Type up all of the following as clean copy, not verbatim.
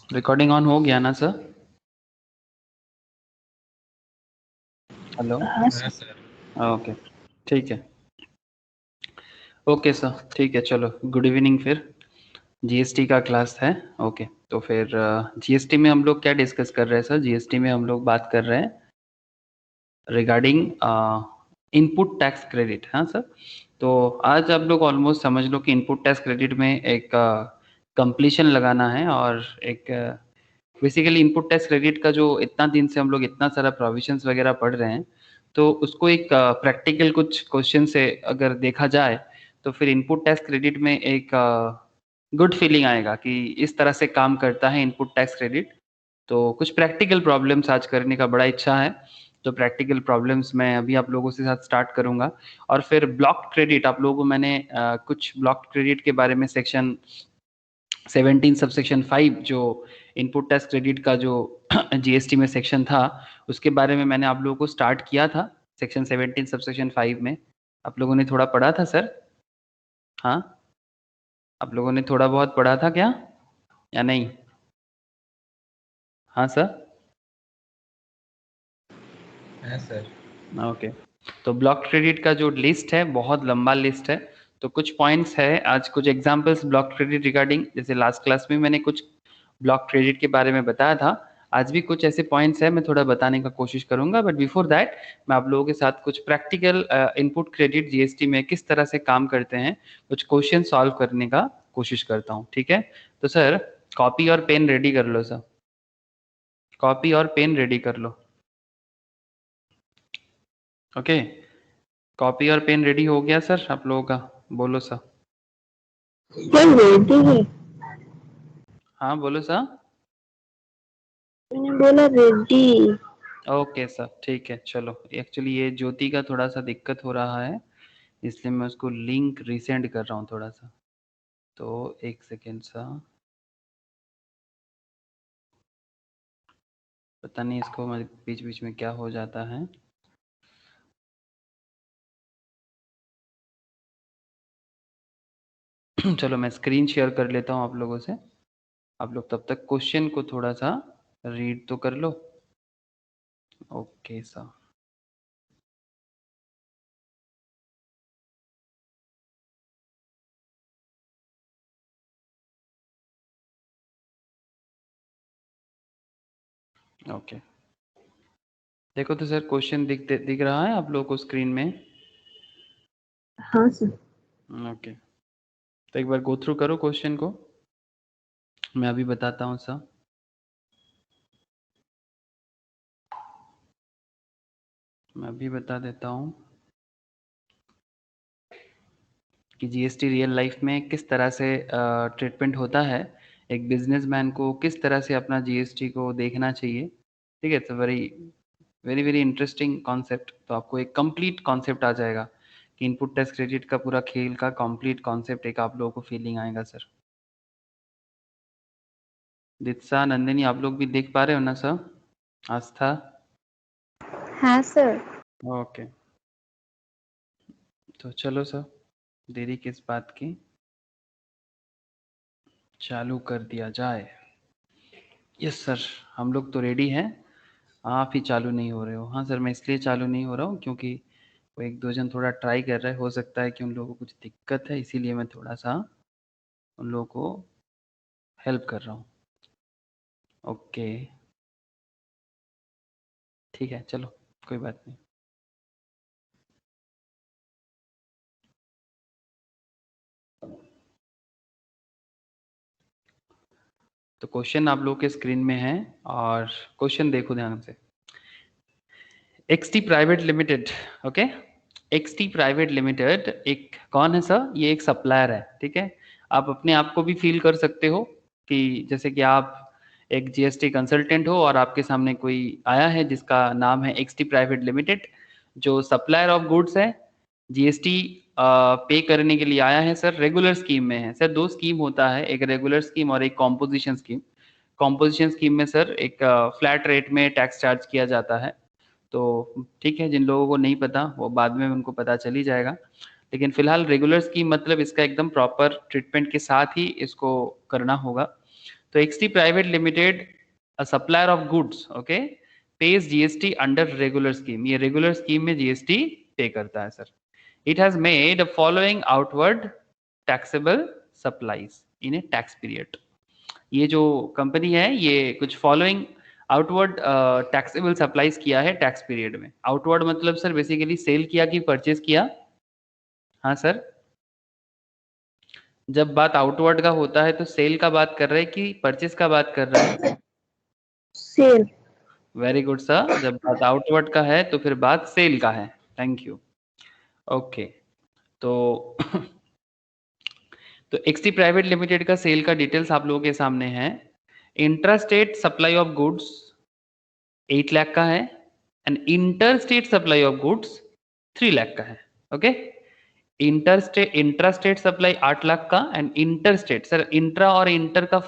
Recording on हो गया ना सर? हेलो। हाँ सर। ओके, ठीक है। ओके सर, ठीक है, चलो गुड इवनिंग। फिर जीएसटी का क्लास है। ओके, तो फिर जीएसटी में हम लोग क्या डिस्कस कर रहे हैं सर? जीएसटी में हम लोग बात कर रहे हैं रिगार्डिंग इनपुट टैक्स क्रेडिट। हाँ सर, तो आज आप लोग ऑलमोस्ट समझ लो कि इनपुट टैक्स क्रेडिट में एक कंप्लीशन लगाना है, और एक बेसिकली इनपुट टैक्स क्रेडिट का जो इतना दिन से हम लोग इतना सारा प्रोविजंस वगैरह पढ़ रहे हैं, तो उसको एक प्रैक्टिकल कुछ क्वेश्चन से अगर देखा जाए तो फिर इनपुट टैक्स क्रेडिट में एक गुड फीलिंग आएगा कि इस तरह से काम करता है इनपुट टैक्स क्रेडिट। तो कुछ प्रैक्टिकल प्रॉब्लम्स आज करने का बड़ा इच्छा है, तो प्रैक्टिकल प्रॉब्लम्स मैं अभी आप लोगों के साथ स्टार्ट करूंगा। और फिर ब्लॉक क्रेडिट आप लोगों को मैंने कुछ ब्लॉक क्रेडिट के बारे में सेक्शन 17 सबसेक्शन 5 जो इनपुट टैक्स क्रेडिट का जो जीएसटी में सेक्शन था, उसके बारे में मैंने आप लोगों को स्टार्ट किया था सेक्शन 17 सबसेक्शन 5 में। आप लोगों ने थोड़ा पढ़ा था सर? हाँ, आप लोगों ने थोड़ा बहुत पढ़ा था क्या या नहीं? हाँ सर। हाँ सर। ओके, तो ब्लॉक क्रेडिट का जो लिस्ट है बहुत लंबा लिस्ट है, तो कुछ पॉइंट्स है आज, कुछ एग्जांपल्स ब्लॉक क्रेडिट रिगार्डिंग, जैसे लास्ट क्लास में मैंने कुछ ब्लॉक क्रेडिट के बारे में बताया था, आज भी कुछ ऐसे पॉइंट्स है मैं थोड़ा बताने का कोशिश करूंगा। बट बिफोर दैट मैं आप लोगों के साथ कुछ प्रैक्टिकल इनपुट क्रेडिट जीएसटी में किस तरह से काम करते हैं कुछ क्वेश्चन सॉल्व करने का कोशिश करता हूँ, ठीक है? तो सर कॉपी और पेन रेडी कर लो सर, कॉपी और पेन रेडी कर लो। ओके, कॉपी और पेन रेडी हो गया सर आप लोगों का? बोलो सर। सर रेडी है। हाँ बोलो सर। मैंने बोला रेडी। ओके सर, ठीक है, चलो एक्चुअली ये ज्योति का थोड़ा सा दिक्कत हो रहा है, इसलिए मैं उसको लिंक रिसेंड कर रहा हूँ थोड़ा सा, तो एक सेकेंड सा। पता नहीं इसको बीच बीच में क्या हो जाता है। चलो मैं स्क्रीन शेयर कर लेता हूँ आप लोगों से, आप लोग तब तक क्वेश्चन को थोड़ा सा रीड तो कर लो। ओके सर, ओके, देखो तो सर क्वेश्चन दिख रहा है आप लोगों को स्क्रीन में? हाँ सर। ओके, तो एक बार गो थ्रू करो क्वेश्चन को, मैं अभी बताता हूँ सर। मैं अभी बता देता हूँ कि जीएसटी रियल लाइफ में किस तरह से ट्रीटमेंट होता है, एक बिजनेसमैन को किस तरह से अपना जीएसटी को देखना चाहिए। ठीक है, तो very very very interesting concept, तो आपको एक कंप्लीट कॉन्सेप्ट आ जाएगा कि इनपुट टैक्स क्रेडिट का पूरा खेल का कंप्लीट कॉन्सेप्ट एक आप लोगों को फीलिंग आएगा सर। दित्सा, नंदिनी, आप लोग भी देख पा रहे हो ना सर? आस्था? हाँ सर। ओके, तो चलो सर, देरी किस बात की, चालू कर दिया जाए। यस सर, हम लोग तो रेडी हैं, आप ही चालू नहीं हो रहे हो। हाँ सर, मैं इसलिए चालू नहीं हो रहा हूँ क्योंकि वो एक दो जन थोड़ा ट्राई कर रहे हैं, हो सकता है कि उन लोगों को कुछ दिक्कत है, इसीलिए मैं थोड़ा सा उन लोगों को हेल्प कर रहा हूँ। ओके, ठीक है, चलो कोई बात नहीं। तो क्वेश्चन आप लोगों के स्क्रीन में है, और क्वेश्चन देखो ध्यान से। XT private limited, okay, XT private limited एक कौन है सर? ये एक सप्लायर है, ठीक है? आप अपने आप को भी फील कर सकते हो कि जैसे कि आप एक जीएसटी कंसल्टेंट हो और आपके सामने कोई आया है जिसका नाम है एक्सटी प्राइवेट लिमिटेड, जो सप्लायर ऑफ गुड्स है, जीएसटी पे करने के लिए आया है सर, रेगुलर स्कीम में है सर। दो स्कीम होता है, एक रेगुलर स्कीम और एक कॉम्पोजिशन स्कीम। कॉम्पोजिशन स्कीम में सर एक फ्लैट रेट में टैक्स चार्ज किया जाता है, तो ठीक है, जिन लोगों को नहीं पता वो बाद में उनको पता चल ही जाएगा, लेकिन फिलहाल रेगुलर स्कीम मतलब इसका एकदम प्रॉपर ट्रीटमेंट के साथ ही इसको करना होगा। तो XT private limited a supplier of goods, okay, pays GST under regular scheme, ये रेगुलर स्कीम में जीएसटी पे करता है sir. It has made the following outward taxable supplies in a tax period. ये जो कंपनी है ये कुछ following outward taxable supplies किया है टैक्स पीरियड में। आउटवर्ड मतलब सर बेसिकली सेल किया कि परचेज किया? हाँ सर, जब बात आउटवर्ड का होता है तो सेल का बात कर रहे हैं कि परचेज का बात कर रहे हैं? सेल। वेरी गुड सर, जब बात आउटवर्ड का है तो फिर बात सेल का है। Thank you. ओके, तो तो एक्सटी प्राइवेट लिमिटेड का सेल का डिटेल्स आप लोगों के सामने है। Intrastate supply of goods 8 lakh का है and interstate supply of goods 3 lakh का है। ओके, इंट्रास्टेट सप्लाई 8 लाख का एंड इंटरस्टेट, सर इंट्रा और इंटर का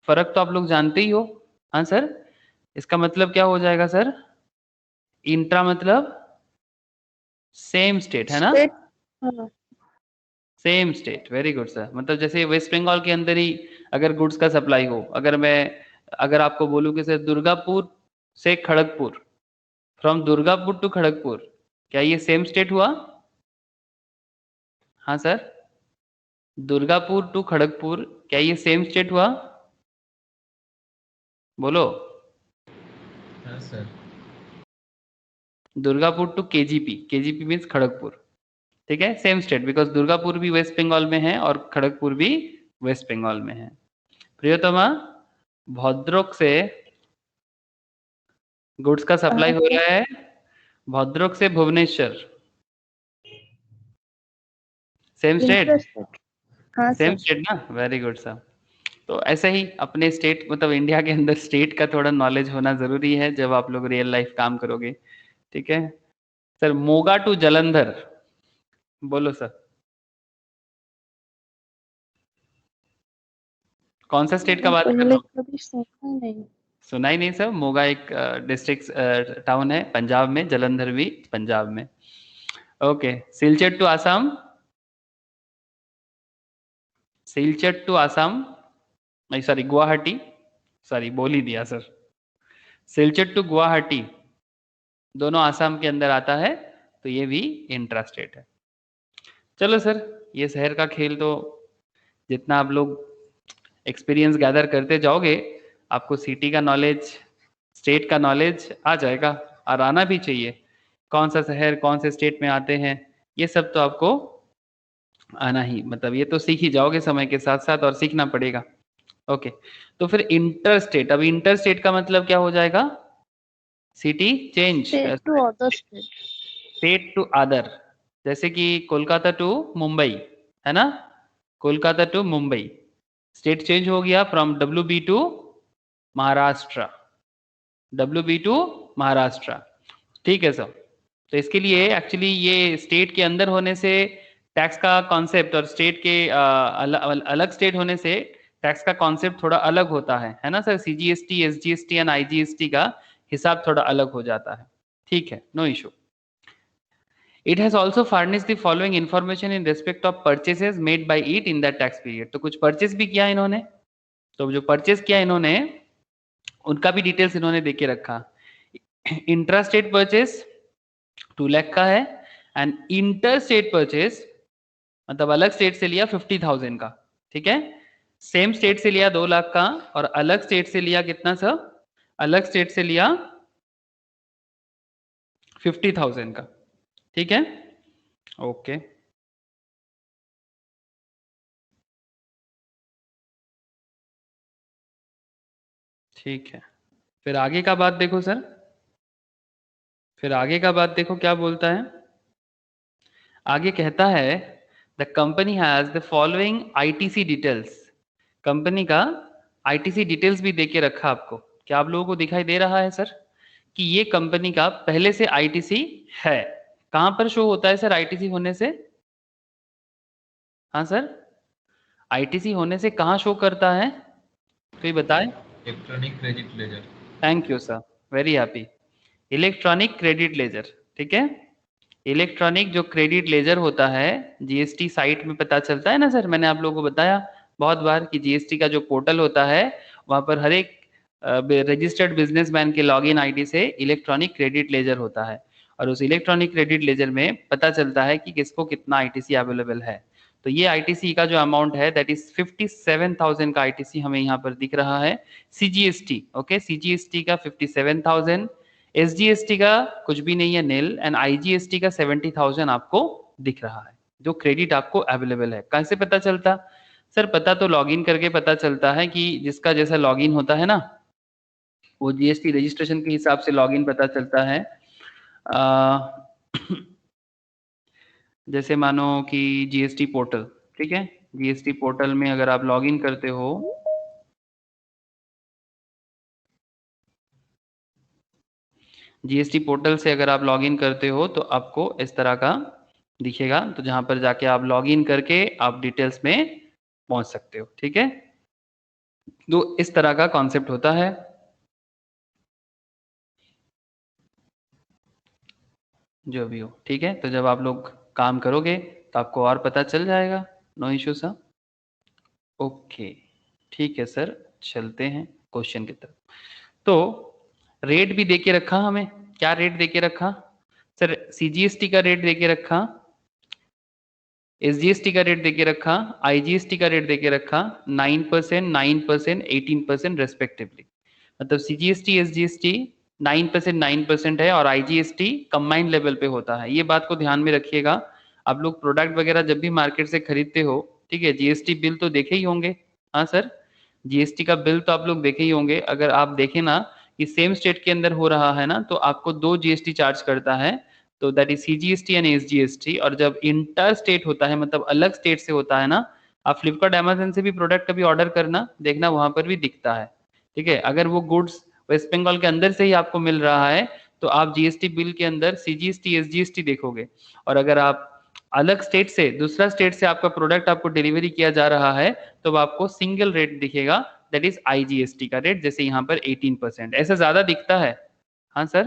फर्क तो आप लोग जानते ही हो। हाँ सर, इसका मतलब क्या हो जाएगा सर? इंट्रा मतलब सेम स्टेट है ना? स्टेट। हाँ। Same state, very good sir. मतलब जैसे वेस्ट बंगाल के अंदर ही अगर गुड्स का सप्लाई हो, अगर आपको बोलूं कि सर दुर्गापुर से खड़गपुर, फ्रॉम दुर्गापुर टू खड़गपुर, क्या ये सेम स्टेट हुआ? हाँ सर, दुर्गापुर टू खड़गपुर क्या ये सेम स्टेट हुआ? बोलो। हाँ sir. Durgapur to KGP, KGP means Kharagpur, ठीक है, सेम स्टेट, बिकॉज दुर्गापुर भी वेस्ट बंगाल में है और खड़गपुर भी वेस्ट बंगाल में है। प्रियोतमा, भद्रक से गुड्स का सप्लाई हो रहा है, भद्रक से भुवनेश्वर, सेम स्टेट? हाँ सेम सर। स्टेट ना, वेरी गुड सर। तो ऐसे ही अपने स्टेट मतलब इंडिया के अंदर स्टेट का थोड़ा नॉलेज होना जरूरी है जब आप लोग रियल लाइफ काम करोगे, ठीक है सर। मोगा टू जलंधर, बोलो सर, कौन सा स्टेट का बात कर रहा हूँ? कभी सुना नहीं। सुना ही नहीं सर? मोगा एक डिस्ट्रिक्ट टाउन है पंजाब में, जलंधर भी पंजाब में। Okay, Silchar to Assam, Silchar to Assam, नहीं सॉरी गुवाहाटी, सॉरी बोल ही दिया सर, सिलचर टू गुवाहाटी दोनों आसाम के अंदर आता है, तो ये भी इंट्रा स्टेट है। चलो सर, ये शहर का खेल तो जितना आप लोग एक्सपीरियंस गैदर करते जाओगे आपको सिटी का नॉलेज, स्टेट का नॉलेज आ जाएगा, और आना भी चाहिए। कौन सा शहर कौन से स्टेट में आते हैं ये सब तो आपको आना ही, मतलब ये तो सीख ही जाओगे समय के साथ साथ, और सीखना पड़ेगा। ओके, तो फिर इंटर स्टेट, अब इंटर स्टेट का मतलब क्या हो जाएगा? City change, state to other state. State to other, जैसे कि कोलकाता टू मुंबई है ना, Kolkata to Mumbai, state change हो गया from WB to Maharashtra, WB to Maharashtra, ठीक है सर। तो इसके लिए एक्चुअली ये स्टेट के अंदर होने से टैक्स का कॉन्सेप्ट और स्टेट के अलग स्टेट होने से टैक्स का कॉन्सेप्ट थोड़ा अलग होता है ना sir. CGST, SGST and IGST का हिसाब थोड़ा अलग हो जाता है, ठीक है, no issue. It has also furnished the following information in respect of purchases made by it in that tax period। तो कुछ परचेस भी किया इन्होंने, तो जो परचेस किया इन्होंने उनका भी डिटेल्स इन्होंने देके रखा। इंट्रा स्टेट परचेस 2 लाख का है एंड इंटर स्टेट परचेस मतलब अलग स्टेट से लिया 50,000 का, ठीक है, सेम स्टेट से लिया 2 लाख का और अलग स्टेट से लिया कितना सर? अलग स्टेट से लिया 50,000 का, ठीक है, ओके। ठीक है, फिर आगे का बात देखो सर, फिर आगे का बात देखो क्या बोलता है। आगे कहता है the company has the following ITC details, company का ITC डिटेल्स भी देके रखा आपको। क्या आप लोगों को दिखाई दे रहा है सर कि ये कंपनी का पहले से ITC है? कहां पर शो होता है सर ITC होने से? हाँ सर, ITC होने से कहां शो करता है, कोई बताए? Electronic credit ledger. Thank you sir, very happy. Electronic credit ledger, ठीक है, इलेक्ट्रॉनिक जो क्रेडिट लेजर होता है GST साइट में पता चलता है ना सर। मैंने आप लोगों को बताया बहुत बार कि GST का जो पोर्टल होता है वहां पर हर एक रजिस्टर्ड बिजनेसमैन के लॉगिन आईडी से इलेक्ट्रॉनिक क्रेडिट लेजर होता है, और उस इलेक्ट्रॉनिक क्रेडिट लेजर में पता चलता है कि किसको कितना आईटीसी अवेलेबल है। तो ये आईटीसी का जो अमाउंट है दैट इज 57,000 का आईटीसी हमें यहाँ पर दिख रहा है। सीजीएसटी, ओके, सीजीएसटी का 57,000, एसजीएसटी का कुछ भी नहीं है, नील, एंड आईजीएसटी का 70,000 आपको दिख रहा है जो क्रेडिट आपको अवेलेबल है। कैसे पता चलता? सर पता तो लॉगिन करके पता चलता है कि जिसका जैसा लॉगिन होता है ना, वो जीएसटी रजिस्ट्रेशन के हिसाब से लॉगिन पता चलता है। जैसे मानो कि जीएसटी पोर्टल, ठीक है, जीएसटी पोर्टल में अगर आप लॉगिन करते हो, जीएसटी पोर्टल से अगर आप लॉगिन करते हो तो आपको इस तरह का दिखेगा। तो जहां पर जाके आप लॉगिन करके आप डिटेल्स में पहुंच सकते हो, ठीक है। तो इस तरह का कॉन्सेप्ट होता है। जो भी हो, ठीक है। तो जब आप लोग काम करोगे तो आपको और पता चल जाएगा। No issue sir. ओके, ठीक है सर, चलते हैं क्वेश्चन की तरफ। तो रेट भी देके रखा हमें। क्या रेट देके रखा सर? सीजीएसटी का रेट देके रखा, एसजीएसटी का रेट देके रखा, आईजीएसटी का रेट देके रखा, 9%, 9%, 18% रेस्पेक्टिवली। मतलब सीजीएसटी एसजीएसटी 9%, 9% है, और आईजीएसटी कंबाइंड लेवल पे होता है। ये बात को ध्यान में रखिएगा। आप लोग प्रोडक्ट वगैरह जब भी मार्केट से खरीदते हो, ठीक है, जीएसटी बिल तो देखे ही होंगे। हाँ सर, जीएसटी का बिल तो आप लोग देखे ही होंगे। अगर आप देखें ना कि सेम स्टेट के अंदर हो रहा है ना, तो आपको 2 जीएसटी चार्ज करता है, तो that is CGST and SGST. और जब इंटर स्टेट होता है, मतलब अलग स्टेट से होता है ना, आप फ्लिपकार्ट अमेजन से भी प्रोडक्ट कभी ऑर्डर करना, देखना वहां पर भी दिखता है, ठीक है। अगर वो गुड्स वेस्ट बंगाल के अंदर से ही आपको मिल रहा है तो आप जीएसटी बिल के अंदर सीजीएसटी एसजीएसटी देखोगे। और अगर आप अलग स्टेट से, दूसरा स्टेट से आपका प्रोडक्ट आपको डिलीवरी किया जा रहा है, तो आपको सिंगल रेट दिखेगा, दैट इज आईजीएसटी का रेट। जैसे यहाँ पर 18%, ऐसा ज्यादा दिखता है। हाँ सर,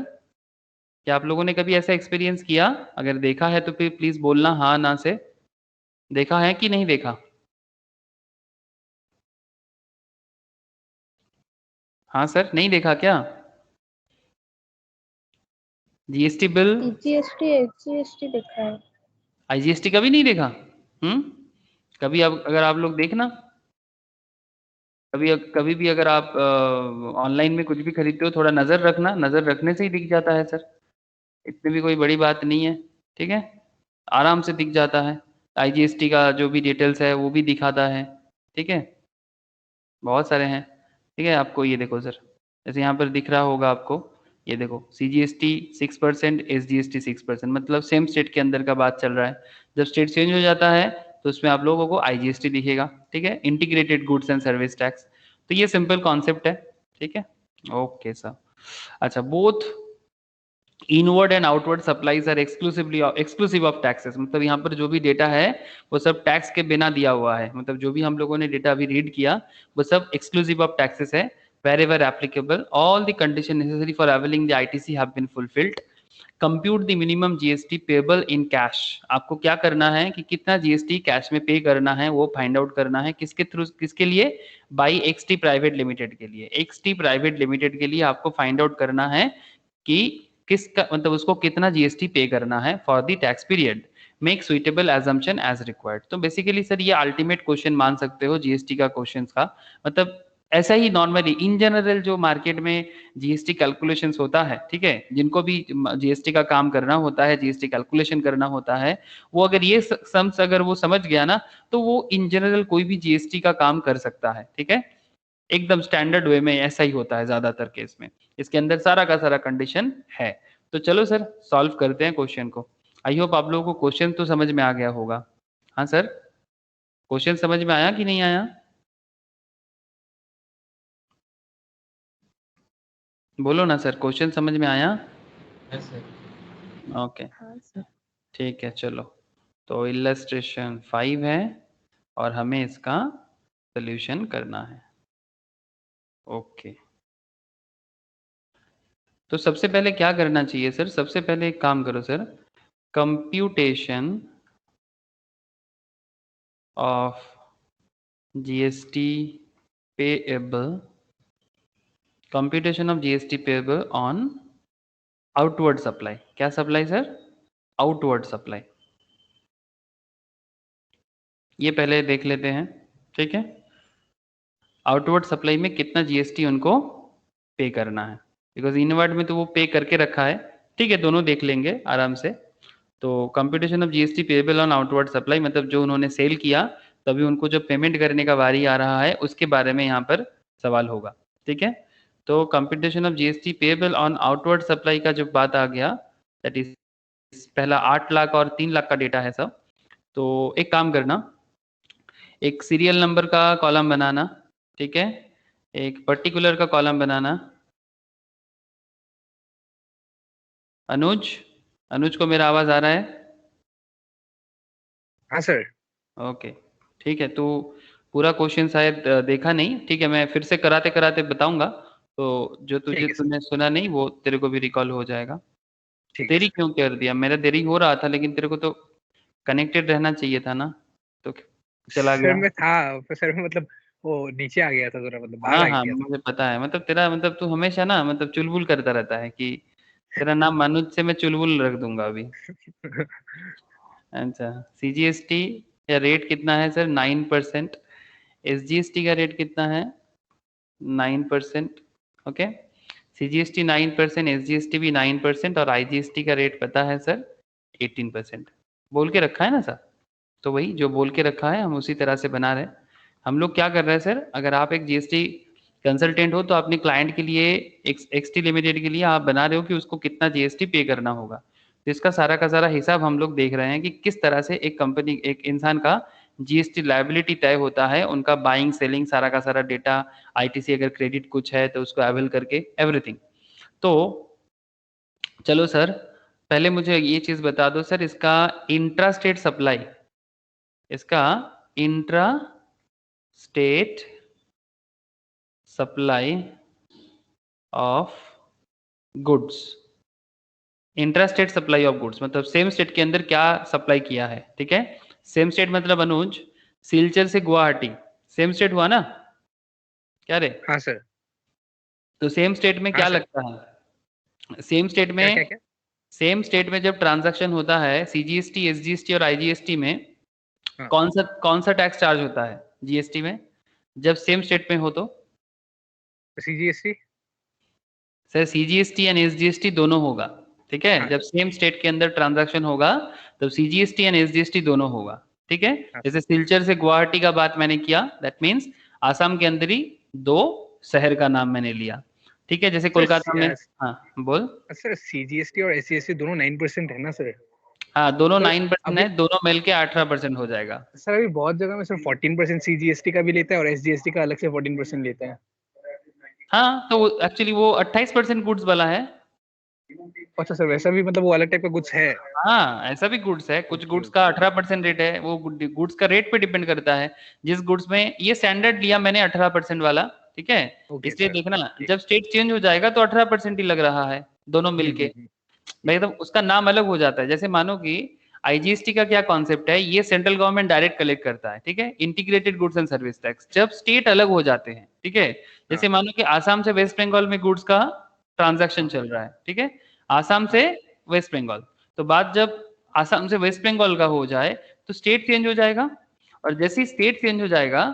क्या आप लोगों ने कभी ऐसा एक्सपीरियंस किया? अगर देखा है तो फिर प्लीज बोलना हाँ ना से। देखा है कि नहीं देखा? हाँ सर, नहीं देखा क्या? जीएसटी बिल, जीएसटी एसजीएसटी देखा है। आईजीएसटी कभी नहीं देखा? कभी अब अगर आप लोग देखना, कभी कभी भी अगर आप ऑनलाइन में कुछ भी खरीदते हो, थोड़ा नजर रखना, नजर रखने से ही दिख जाता है सर। इतनी भी कोई बड़ी बात नहीं है, ठीक है, आराम से दिख जाता है। आईजीएसटी का जो भी डिटेल्स है वो भी दिखाता है, ठीक है, बहुत सारे हैं, ठीक है। आपको ये देखो सर, जैसे यहाँ पर दिख रहा होगा आपको, ये देखो सीजीएसटी 6%, एसजीएसटी 6%, मतलब सेम स्टेट के अंदर का बात चल रहा है। जब स्टेट चेंज हो जाता है तो उसमें आप लोगों को आईजीएसटी दिखेगा, ठीक है, integrated goods and service tax. तो ये सिंपल कॉन्सेप्ट है, ठीक है। Okay sir. अच्छा, both inward and outward supplies are exclusive of taxes. मतलब यहाँ पर जो भी डेटा है वो सब टैक्स के बिना दिया हुआ है। मतलब जो भी हम लोगों ने डेटा अभी रीड किया वो सब एक्सक्लूसिव ऑफ टैक्सेस है। wherever applicable all the conditions necessary for availing the ITC have been fulfilled. Compute the minimum GST payable in cash. आपको क्या करना है कि कितना जीएसटी कैश में पे करना है वो फाइंड आउट करना है। किसके थ्रू, किसके लिए? बाई एक्सटी प्राइवेट लिमिटेड के लिए। एक्सटी प्राइवेट लिमिटेड के लिए आपको फाइंड आउट करना है कि किसका, मतलब उसको कितना जीएसटी पे करना है for the tax period. Make suitable assumption as required. तो बेसिकली सर ये अल्टीमेट क्वेश्चन मान सकते हो जीएसटी का क्वेश्चन का। मतलब ऐसा ही नॉर्मली इन जनरल जो मार्केट में जीएसटी कैलकुलेशंस होता है, ठीक है, जिनको भी जीएसटी का काम करना होता है, जीएसटी कैलकुलेशन करना होता है, वो अगर ये सम्स अगर वो समझ गया ना, तो वो इन जनरल कोई भी जीएसटी का काम कर सकता है, ठीक है। एकदम स्टैंडर्ड वे में ऐसा ही होता है ज्यादातर केस में। इसके अंदर सारा का सारा कंडीशन है। तो चलो सर सॉल्व करते हैं क्वेश्चन को। आई होप आप लोगों को क्वेश्चन तो समझ में आ गया होगा। हाँ सर, क्वेश्चन समझ में आया कि नहीं आया? बोलो ना सर, क्वेश्चन समझ में आया? Yes sir. ओके, हाँ सर। ठीक है, चलो। तो इलस्ट्रेशन 5 है और हमें इसका सोल्यूशन करना है। ओके, तो सबसे पहले क्या करना चाहिए सर? सबसे पहले एक काम करो sir, computation of GST payable computation of GST payable on outward supply. क्या सप्लाई सर? Outward supply. ये पहले देख लेते हैं, ठीक है। आउटवर्ड सप्लाई में कितना जीएसटी उनको पे करना है, बिकॉज इनवर्ड में तो वो पे करके रखा है, ठीक है। दोनों देख लेंगे आराम से। तो computation of GST payable on outward supply मतलब जो उन्होंने सेल किया तभी उनको जो पेमेंट करने का बारी आ रहा है उसके बारे में यहाँ पर सवाल होगा, ठीक है। तो computation of GST payable on outward supply का जब बात आ गया, दैट इज पहला 8 लाख और 3 लाख का डेटा है सब। तो एक काम करना, एक सीरियल नंबर का कॉलम बनाना, ठीक है, एक पर्टिकुलर का कॉलम बनाना। अनुज को मेरा आवाज आ रहा है? हाँ सर। ओके, ठीक है। तो पूरा क्वेश्चन शायद देखा नहीं, ठीक है। मैं फिर से कराते कराते बताऊंगा, तो जो तुमने सुना नहीं वो तेरे को भी रिकॉल हो जाएगा। देरी क्यों कर दिया? मेरा देरी हो रहा था लेकिन तेरे को तो कनेक्टेड रहना चाहिए था ना, तो चला गया। सर मैं था सर, मतलब वो नीचे आ गया था थोड़ा, मतलब बाहर हाँ आ हाँ गया था। मुझे पता है, मतलब तेरा मतलब तू हमेशा ना मतलब चुलबुल करता रहता है कि तेरा नाम अनुज से मैं चुलबुल रख दूंगा अभी। अच्छा, सीजीएसटी का रेट कितना है सर? 9%। एसजीएसटी का रेट कितना है? 9%। ओके, सीजीएसटी 9%, एसजीएसटी भी 9% और आईजीएसटी का रेट पता है सर 18%। बोल के रखा है ना सर? तो वही जो बोल के रखा है हम उसी तरह से बना रहे हैं। हम लोग क्या कर रहे हैं सर, अगर आप एक जीएसटी कंसल्टेंट हो तो अपने क्लाइंट के लिए एक्सटी लिमिटेड के लिए आप बना रहे हो कि उसको कितना जीएसटी पे करना होगा। तो इसका सारा का सारा हिसाब हम लोग देख रहे हैं कि किस तरह से एक कंपनी, एक इंसान का जीएसटी लायबिलिटी तय होता है, उनका बाइंग सेलिंग सारा का सारा डेटा, आईटीसी अगर क्रेडिट कुछ है तो उसको अवेल करके एवरीथिंग। तो चलो सर, पहले मुझे ये चीज बता दो सर, इसका इंट्रा स्टेट सप्लाई, इसका intra state supply of goods, intra state supply of goods मतलब सेम स्टेट के अंदर क्या सप्लाई किया है, ठीक है। सेम स्टेट मतलब अनुज सिलचर से गुवाहाटी सेम स्टेट हुआ ना? क्या रे? हाँ सर। तो सेम स्टेट में क्या लगता है? सेम स्टेट में क्या क्या? सेम स्टेट में जब ट्रांजैक्शन होता है सीजीएसटी, एसजीएसटी और आईजीएसटी में, हाँ। कौन सा टैक्स चार्ज होता है जीएसटी में जब सेम स्टेट में हो? तो CGST sir CGST and SGST दोनों होगा, ठीक है। हाँ। जब सेम स्टेट के अंदर ट्रांजैक्शन होगा तब सीजीएसटी एंड एसजीएसटी दोनों होगा, ठीक है। हाँ। जैसे सिलचर से गुवाहाटी का बात मैंने किया, दैट मीन्स आसाम के अंदर ही 2 शहर का नाम मैंने लिया, ठीक है। जैसे कोलकाता में, हाँ बोल। सर सीजीएसटी और एसजीएसटी दोनों 9% है ना सर? हाँ दोनों सर, 9% है, दोनों मिल के 18% हो जाएगा। सर अभी बहुत जगह में सर 14% सीजीएसटी का भी लेता है और एसजीएसटी का अलग से 14% लेता है। हाँ तो एक्चुअली वो 28% गुड्स वाला है। अच्छा सर, वैसा भी मतलब वो अलग टाइप का कुछ है? हाँ ऐसा भी गुड्स है, कुछ गुड्स का 18% रेट है, वो गुड्स का रेट पे डिपेंड करता है। जिस गुड्स में ये स्टैंडर्ड लिया मैंने 18% वाला, ठीक है। इसलिए देखना जब स्टेट चेंज हो जाएगा तो 18% ही लग रहा है दोनों मिलके, मतलब उसका नाम अलग हो जाता है। जैसे मानो कि आईजीएसटी का क्या कॉन्सेप्ट है, ये सेंट्रल गवर्नमेंट डायरेक्ट कलेक्ट करता है, ठीक है, integrated goods and service tax. जब स्टेट अलग हो जाते हैं, ठीक है, जैसे मानो कि आसाम से वेस्ट बंगाल में गुड्स का ट्रांजैक्शन चल रहा है, ठीक है, आसाम से वेस्ट बंगाल, तो बात जब आसाम से वेस्ट बंगाल का हो जाए तो स्टेट चेंज हो जाएगा, और जैसे ही स्टेट चेंज हो जाएगा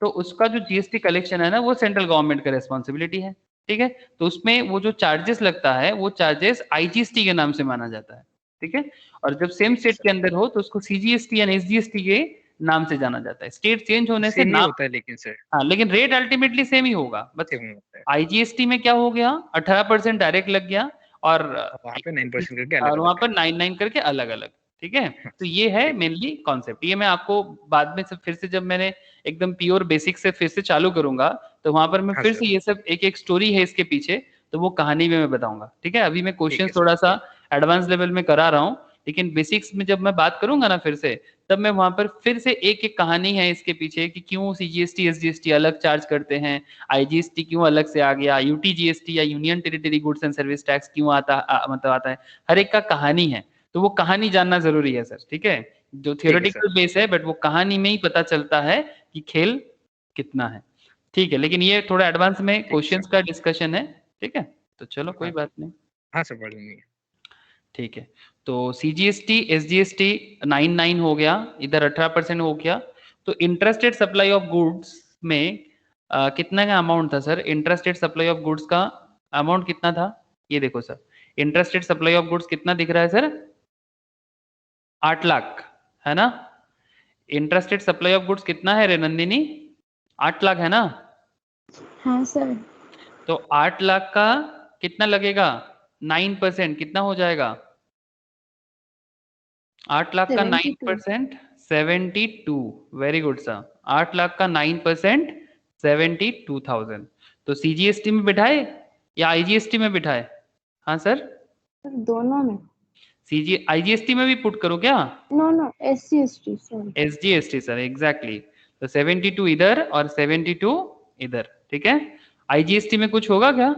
तो उसका जो जीएसटी कलेक्शन है ना वो सेंट्रल गवर्नमेंट का रिस्पॉन्सिबिलिटी है, ठीक है। तो उसमें वो जो चार्जेस लगता है वो चार्जेस आईजीएसटी के नाम से माना जाता है, ठीक है। और जब सेम स्टेट के अंदर हो तो उसको सीजीएसटी या एसजीएसटी के नाम से जाना जाता है। स्टेट चेंज होने से नाम होता है लेकिन सर, हाँ लेकिन रेट अल्टीमेटली सेम ही होगा, बस आईजीएसटी में क्या हो गया 18% डायरेक्ट लग गया और वहाँ पे 9% करके अलग, और वहां पर 9 करके अलग अलग, ठीक है। तो ये है मेनली कॉन्सेप्ट। ये मैं आपको बाद में फिर से जब मैंने एकदम प्योर बेसिक से फिर से चालू करूंगा तो वहां पर मैं फिर से ये सब एक एक स्टोरी है इसके पीछे, तो वो कहानी में मैं बताऊंगा, ठीक है। अभी मैं क्वेश्चन थोड़ा सा एडवांस लेवल में करा रहा हूँ, लेकिन बेसिक्स में जब मैं बात करूंगा ना फिर से, तब मैं वहां पर फिर से एक एक कहानी है इसके पीछे कि क्यों सीजीएसटी एसजीएसटी अलग चार्ज करते हैं, आईजीएसटी क्यों अलग से आ गया, यूटीजीएसटी या union territory goods and service tax क्यों मतलब आता है, हर एक का कहानी है। तो वो कहानी जानना जरूरी है सर, ठीक है। जो थियोरेटिकल बेस है बट वो कहानी में ही पता चलता है कि खेल कितना है। ठीक है, लेकिन ये थोड़ा एडवांस में क्वेश्चंस का डिस्कशन है, ठीक है, तो चलो कोई हाँ। बात नहीं। हाँ सर पढ़ लेंगे। ठीक है, तो सीजीएसटी एसजीएसटी 99 हो गया, इधर 18% हो गया। तो इंटरेस्टेड सप्लाई ऑफ गुड्स में कितना का अमाउंट था sir? Interested supply of goods का अमाउंट कितना था? ये देखो sir, interested supply of goods कितना दिख रहा है सर? 8 लाख, है ना? इंटरेस्टेड सप्लाई ऑफ गुड्स कितना है रे नंदिनी? 8 लाख है ना? हाँ सर। तो 8 लाख का कितना लगेगा? 9% कितना हो जाएगा? 8 लाख का 72। 9% 72। Very good sir. 8 लाख का 9% 72,000। तो सीजीएसटी में बिठाए या आईजीएसटी में बिठाए? हाँ सर, सर दोनों में। सीजी आईजीएसटी में भी पुट करो क्या? No no, SC/ST sorry. SGST sir, exactly. तो 72 इधर और 72 इधर, ठीक है। आईजीएसटी में कुछ होगा क्या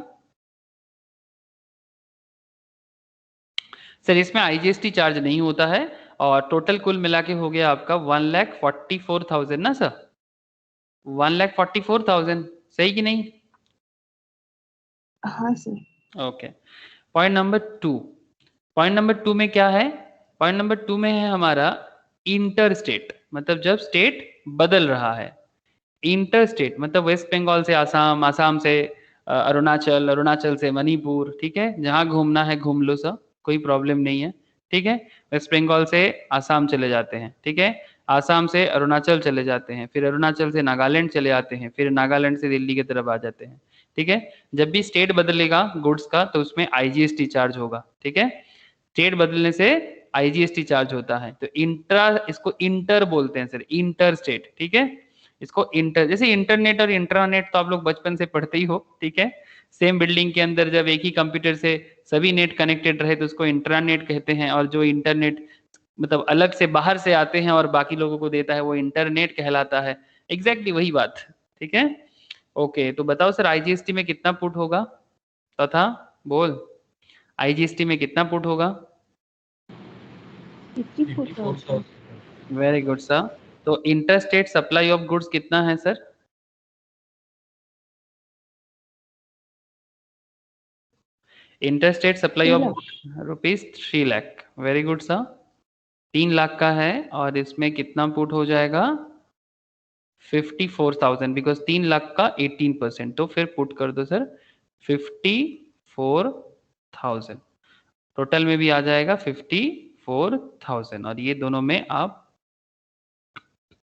सर? इसमें आईजीएसटी चार्ज नहीं होता है और टोटल कुल मिला के हो गया आपका 1,44,000 ना सर? 1,44,000, सही कि नहीं? हाँ sir. Okay. Point number 2, point number 2 में क्या है? पॉइंट नंबर 2 में है हमारा इंटर स्टेट, मतलब जब स्टेट बदल रहा है। इंटर स्टेट मतलब वेस्ट बंगाल से आसाम, आसाम से अरुणाचल, अरुणाचल से मणिपुर, ठीक है, जहाँ घूमना है घूम लो सर, कोई प्रॉब्लम नहीं है, ठीक है। वेस्ट बंगाल से आसाम चले जाते हैं, ठीक है, आसाम से अरुणाचल चले जाते हैं, फिर अरुणाचल से नागालैंड चले आते हैं, फिर नागालैंड से दिल्ली की तरफ आ जाते हैं, ठीक है। जब भी स्टेट बदलेगा गुड्स का तो उसमें आईजीएसटी चार्ज होगा, ठीक है। स्टेट बदलने से आईजीएसटी चार्ज होता है। तो इंट्रा, इसको इंटर बोलते हैं सर, इंटर स्टेट, ठीक है। इसको इंटर, जैसे इंटरनेट और इंट्रानेट तो आप लोग बचपन से पढ़ते ही हो, ठीक है। सेम बिल्डिंग के अंदर जब एक ही कंप्यूटर से सभी नेट कनेक्टेड रहे तो उसको इंट्रानेट कहते हैं, और जो इंटरनेट मतलब अलग से बाहर से आते हैं और बाकी लोगों को देता है वो इंटरनेट कहलाता है। एग्जैक्टली वही बात, ठीक है। ओके, तो बताओ सर आईजीएसटी में कितना पुट होगा? तथा बोल, आईजीएसटी में कितना पुट होगा? 84,000। Very good sir. तो इंटरस्टेट सप्लाई ऑफ गुड्स कितना है sir? Interstate supply 3 of lakh. Rupees 3 lakh. Very good sir, 3 lakh का है और इसमें कितना पुट हो जाएगा? 54,000, बिकॉज 3 लाख का 18%, तो फिर पुट कर दो सर 54,000। टोटल में भी आ जाएगा 54,000 और ये दोनों में आप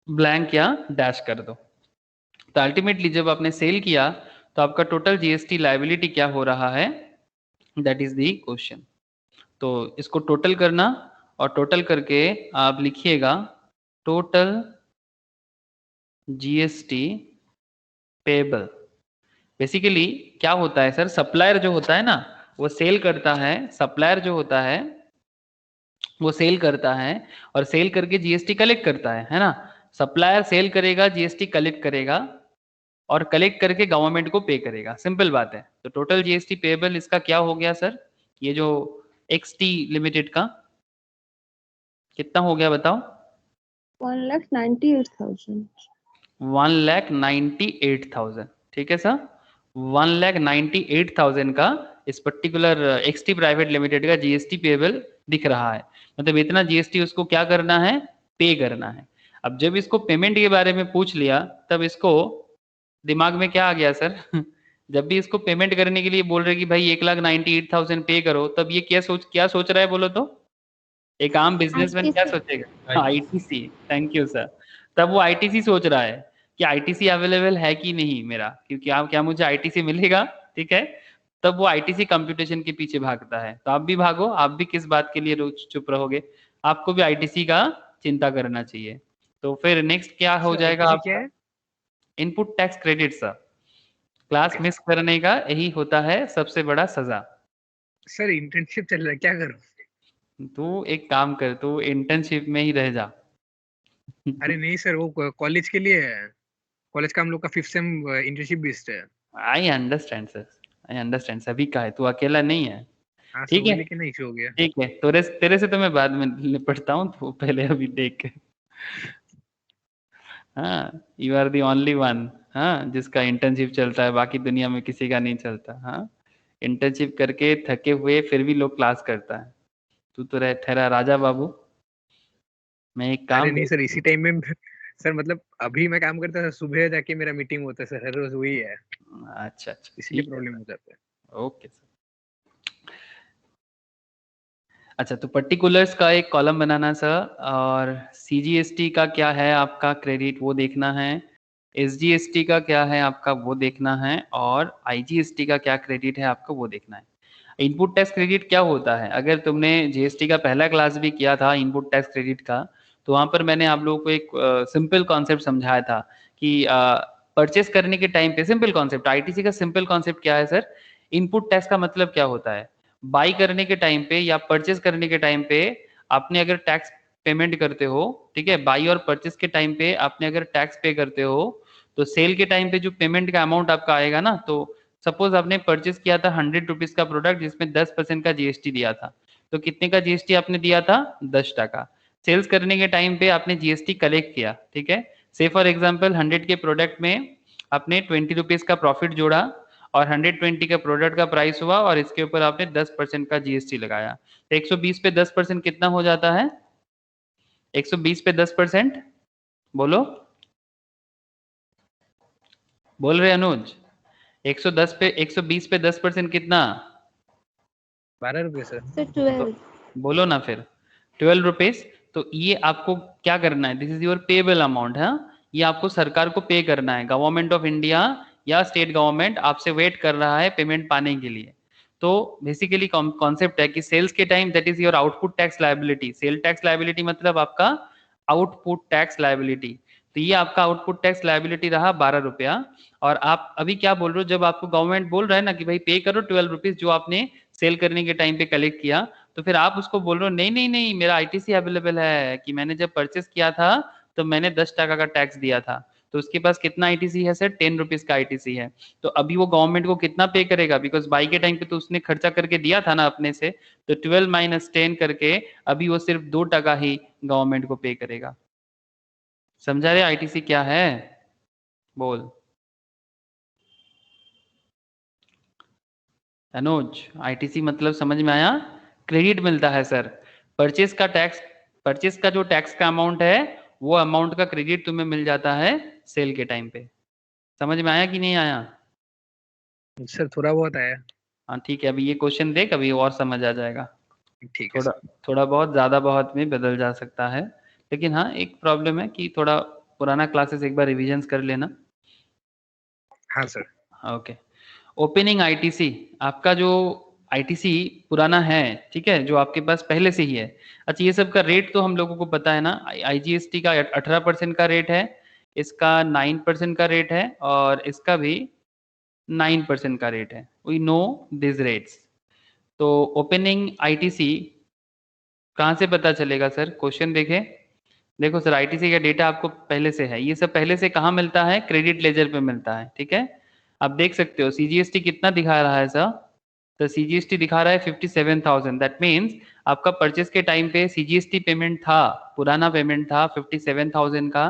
ब्लैंक या डैश कर दो। तो अल्टीमेटली जब आपने सेल किया तो आपका टोटल जीएसटी लायबिलिटी क्या हो रहा है, दैट इज द क्वेश्चन। तो इसको टोटल करना और टोटल करके आप लिखिएगा टोटल जीएसटी पेबल। बेसिकली क्या होता है सर, सप्लायर जो होता है ना वो सेल करता है, सप्लायर जो होता है वो सेल करता है और सेल करके जीएसटी कलेक्ट करता है ना। सप्लायर सेल करेगा, जीएसटी कलेक्ट करेगा और कलेक्ट करके गवर्नमेंट को पे करेगा, सिंपल बात है। तो टोटल जीएसटी पेबल इसका क्या हो गया सर? ये जो एक्सटी लिमिटेड का कितना हो गया बताओ? 1,98,000। 1,98,000, ठीक है सर। 1,98,000 का इस पर्टिकुलर एक्सटी प्राइवेट लिमिटेड का जीएसटी पेबल दिख रहा है। मतलब इतना जीएसटी उसको क्या करना है, पे करना है। अब जब इसको पेमेंट के बारे में पूछ लिया तब इसको दिमाग में क्या आ गया सर? जब भी इसको पेमेंट करने के लिए बोल रहे कि भाई 1,98,000 पे करो, तब ये क्या सोच रहा है बोलो तो? एक आम बिजनेसमैन क्या ITC। सोचेगा? ITC, thank you sir. तब वो आईटीसी सोच रहा है कि आईटीसी अवेलेबल है कि नहीं मेरा, क्योंकि आप क्या मुझे आईटीसी मिलेगा, ठीक है। तब वो आईटीसी कंप्यूटेशन के पीछे भागता है। तो आप भी भागो, आप भी किस बात के लिए रोज चुप रहोगे? आपको भी आईटीसी का चिंता करना चाहिए। तो फिर नेक्स्ट क्या हो सर जाएगा ITC क्या आपका? है? Input tax credit sir. Class miss करने का यही होता है सबसे बड़ा सजा। सर इंटर्नशिप चल रहा है, क्या करूं? तू एक काम कर, तू इंटर्नशिप में ही रह जा। अरे नहीं सर, वो कॉलेज के लिए है। कॉलेज का हम लोग का 5th सेम इंटर्नशिप बेस्ड है। I understand sir, I understand, सभी का है, तू अकेला नहीं है। हाँ सर ठीक वही, है, लेकिन इशू हो गया। ठीक है, तेरे से तो मैं बाद में निपटता हूँ, तो पहले अभी देख। हाँ, you are the only one. हाँ, जिसका इंटर्नशिप चलता है, बाकी दुनिया में किसी का नहीं चलता। हाँ, इंटर्नशिप करके थके हुए फिर भी लोग क्लास करता है। तू तो ठहरा राजा बाबू। मैं एक अरे काम नहीं सर, इसी टाइम में सर मतलब अभी मैं काम करता था, सुबह जाके मेरा मीटिंग होता है सर, हर रोज वही है, अच्छा अच्छा, इसीलिए ठीक है प्रॉब्लम सर। हो जाता है। Okay sir. अच्छा, तो पर्टिकुलर्स का एक कॉलम बनाना सर, और सीजीएसटी का क्या है आपका क्रेडिट वो देखना है, एसजीएसटी का क्या है आपका वो देखना है, और आईजीएसटी का क्या क्रेडिट है आपका वो देखना है। इनपुट टैक्स क्रेडिट क्या होता है? अगर तुमने जीएसटी का पहला क्लास भी किया था इनपुट टैक्स क्रेडिट का, तो वहां पर मैंने आप लोगों को एक सिंपल कॉन्सेप्ट समझाया था कि परचेस करने के टाइम पे, सिंपल कॉन्सेप्ट, आईटीसी का सिंपल कॉन्सेप्ट क्या है सर? इनपुट टैक्स का मतलब क्या होता है? बाई करने के टाइम पे या परचेस करने के टाइम पे आपने अगर टैक्स पेमेंट करते हो, ठीक है, बाई और परचेस के टाइम पे आपने अगर टैक्स पे करते हो, तो सेल के टाइम पे जो पेमेंट का अमाउंट आपका आएगा ना, तो सपोज आपने परचेस किया था 100 रुपीज का प्रोडक्ट जिसमें 10% का जीएसटी दिया था, तो कितने का जीएसटी आपने दिया था? 10 टका। सेल्स करने के टाइम पे आपने जीएसटी कलेक्ट किया, ठीक है, से फॉर एग्जाम्पल 100 के प्रोडक्ट में आपने 20 रुपीज का प्रॉफिट जोड़ा और 120 का प्रोडक्ट का प्राइस हुआ और इसके ऊपर आपने 10% का जीएसटी लगाया, तो 120 पे 10% कितना हो जाता है? 120 पे 10%, बोलो, बोल रहे अनुज? 110 पे 120 पे 10% कितना? 12 रुपये सर। सर तो 12। बोलो ना फिर, 12 रुपीज। तो ये आपको क्या करना है? This is your payable amount है, ये आपको सरकार को पे करना है। गवर्नमेंट ऑफ इंडिया या स्टेट गवर्नमेंट आपसे वेट कर रहा है पेमेंट पाने के लिए। तो बेसिकली कॉन्सेप्ट है कि सेल्स के time that is your output tax liability. Sale tax liability मतलब आपका आउटपुट टैक्स लायबिलिटी। तो ये आपका आउटपुट टैक्स लायबिलिटी रहा 12 रुपया। और आप अभी क्या बोल रहे हो, जब आपको गवर्नमेंट बोल रहा है ना कि भाई पे करो 12 रुपीज जो आपने सेल करने के टाइम पे कलेक्ट किया, तो फिर आप उसको बोल रहे हो नहीं नहीं नहीं, मेरा आईटीसी अवेलेबल है कि मैंने जब परचेस किया था तो मैंने 10 टका का टैक्स दिया था, तो उसके पास कितना आईटीसी है सर? 10 रुपीज का आईटीसी है। तो अभी वो गवर्नमेंट को कितना पे करेगा? बिकॉज बाई के टाइम पे तो उसने खर्चा करके दिया था ना अपने से, तो 12 माइनस 10 करके अभी वो सिर्फ 2 टका ही गवर्नमेंट को पे करेगा। समझा रहे आईटीसी क्या है? बोल अनुज, आईटीसी मतलब समझ में आया? क्रेडिट मिलता है सर। परचेस का टैक्स, परचेस का जो टैक्स का अमाउंट है वो अमाउंट का क्रेडिट तुम्हें मिल जाता है सेल के टाइम पे। समझ में आया कि नहीं आया? सर थोड़ा बहुत आया। हाँ ठीक है, अभी ये क्वेश्चन देख, अभी और समझ आ जाएगा। ठीक है थोड़ा, सर। थोड़ा बहुत ज्यादा बहुत में बदल जा सकता है, लेकिन हाँ एक प्रॉब्लम है कि थोड़ा पुराना क्लासेस एक बार रिविजन कर लेना। हाँ सर। ओके। ओपनिंग आईटीसी, आपका जो आईटीसी पुराना है, ठीक है, जो आपके पास पहले से ही है। अच्छा, ये सब का रेट तो हम लोगों को पता है ना, आईजीएसटी का 18% का रेट है, इसका 9% का रेट है, और इसका भी 9% का रेट है। We know this rates. तो ओपनिंग आईटीसी कहाँ से पता चलेगा सर? क्वेश्चन देखें। देखो सर, आईटीसी का डेटा आपको पहले से है, ये सब पहले से कहाँ मिलता है? क्रेडिट लेजर पे मिलता है, ठीक है। आप देख सकते हो सीजीएसटी कितना दिखा रहा है सर? तो सीजीएसटी दिखा रहा है 57,000। दैट मीन्स आपका परचेस के टाइम पे सीजीएसटी पेमेंट था, पुराना पेमेंट था 57,000 का,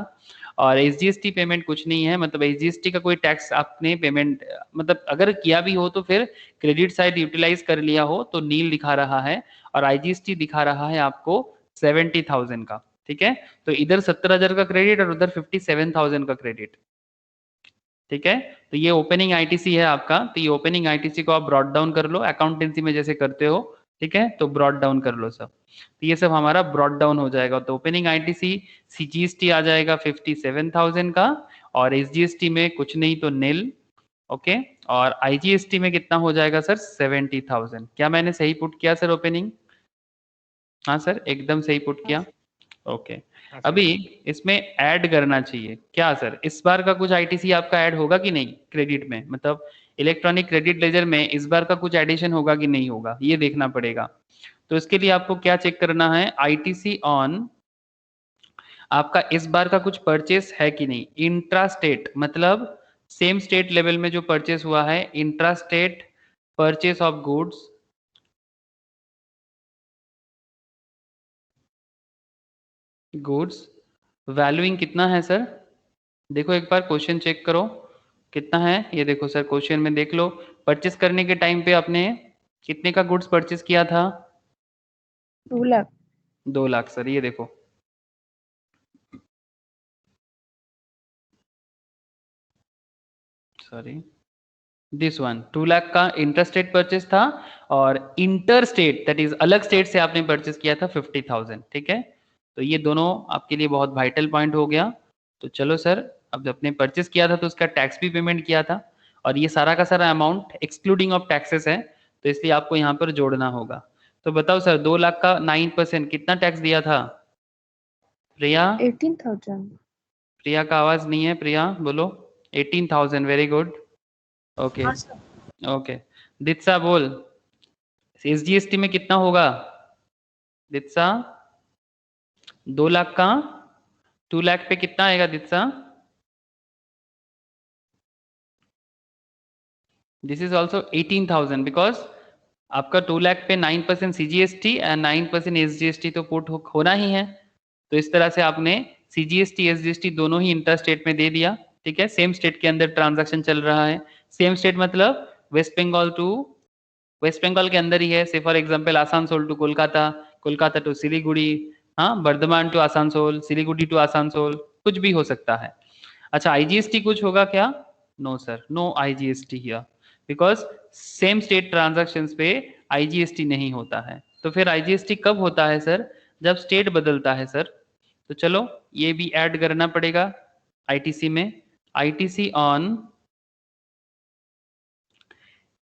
और एसजीएसटी पेमेंट कुछ नहीं है। मतलब एसजीएसटी का कोई टैक्स आपने पेमेंट, मतलब अगर किया भी हो तो फिर क्रेडिट साइड यूटिलाइज कर लिया हो तो नील दिखा रहा है, और आईजीएसटी दिखा रहा है आपको 70,000 का, ठीक है। तो इधर 70,000 का क्रेडिट और उधर 57,000 का क्रेडिट, ठीक है। तो ये ओपनिंग आईटीसी है आपका। तो ये ओपनिंग आईटीसी को आप ब्रॉड डाउन कर लो अकाउंटेंसी में जैसे करते हो, ठीक है, तो ब्रॉड डाउन कर लो सब। तो ये सब हमारा ब्रॉड डाउन हो जाएगा। तो ओपनिंग आईटीसी सीजीएसटी आ जाएगा 57,000 का, और एसजीएसटी में कुछ नहीं तो नील, ओके। और आईजीएसटी में कितना हो जाएगा सर? 70,000। क्या मैंने सही पुट किया सर ओपनिंग? हाँ सर, एकदम सही पुट किया। ओके। हाँ सर। अभी इसमें ऐड करना चाहिए क्या सर? इस बार का कुछ आईटीसी आपका ऐड होगा कि नहीं क्रेडिट में? मतलब इलेक्ट्रॉनिक क्रेडिट लेजर में इस बार का कुछ एडिशन होगा कि नहीं होगा, ये देखना पड़ेगा। तो इसके लिए आपको क्या चेक करना है? आईटीसी ऑन आपका इस बार का कुछ परचेस है कि नहीं। इंट्रा स्टेट मतलब सेम स्टेट लेवल में जो परचेस हुआ है, intra state purchase of goods, goods valuing कितना है सर? देखो एक बार क्वेश्चन चेक करो। कितना है ये देखो सर, क्वेश्चन में देख लो, परचेस करने के टाइम पे आपने कितने का गुड्स परचेस किया था? 2 लाख 2 लाख सर, ये देखो सॉरी दिस वन 2 लाख का इंटरस्टेट परचेस था, और इंटर स्टेट दैट इज अलग स्टेट से आपने परचेस किया था 50,000। ठीक है, तो ये दोनों आपके लिए बहुत वाइटल पॉइंट हो गया। तो चलो सर, अब जब आपने परचेस किया था तो उसका टैक्स भी पेमेंट किया था, और ये सारा का सारा अमाउंट एक्सक्लूडिंग ऑफ टैक्सेस है, तो इसलिए आपको यहाँ पर जोड़ना होगा। तो बताओ सर, 2 लाख का 9% कितना टैक्स दिया था? प्रिया, 18,000 प्रिया का आवाज नहीं है, प्रिया बोलो। 18,000, वेरी गुड। ओके हाँ सर ओके, दित्सा बोल, एसजीएसटी में कितना होगा? दित्सा 2 लाख का 2 लाख पे कितना आएगा दित्सा? दिस इज ऑल्सो 18,000 बिकॉज आपका 2 लाख पे 9% सीजीएसटी एंड 9% एसजीएसटी तो पुट होना ही है। तो इस तरह से आपने सीजीएसटी एसजीएसटी दोनों ही इंटर स्टेट में दे दिया। ठीक है, सेम स्टेट के अंदर ट्रांजैक्शन चल रहा है। सेम स्टेट मतलब वेस्ट बंगाल टू वेस्ट बंगाल के अंदर ही है। से for example Asansol to Kolkata, Kolkata to Siliguri, हाँ, बर्धमान टू आसानसोल, सिलीगुड़ी टू आसानसोल, कुछ भी हो सकता है। अच्छा, आईजीएसटी कुछ होगा क्या? No sir, no IGST here, because same state transactions पे आईजीएसटी नहीं होता है। तो फिर आईजीएसटी कब होता है सर? जब स्टेट बदलता है सर। तो चलो ये भी ऐड करना पड़ेगा आईटीसी में। ITC on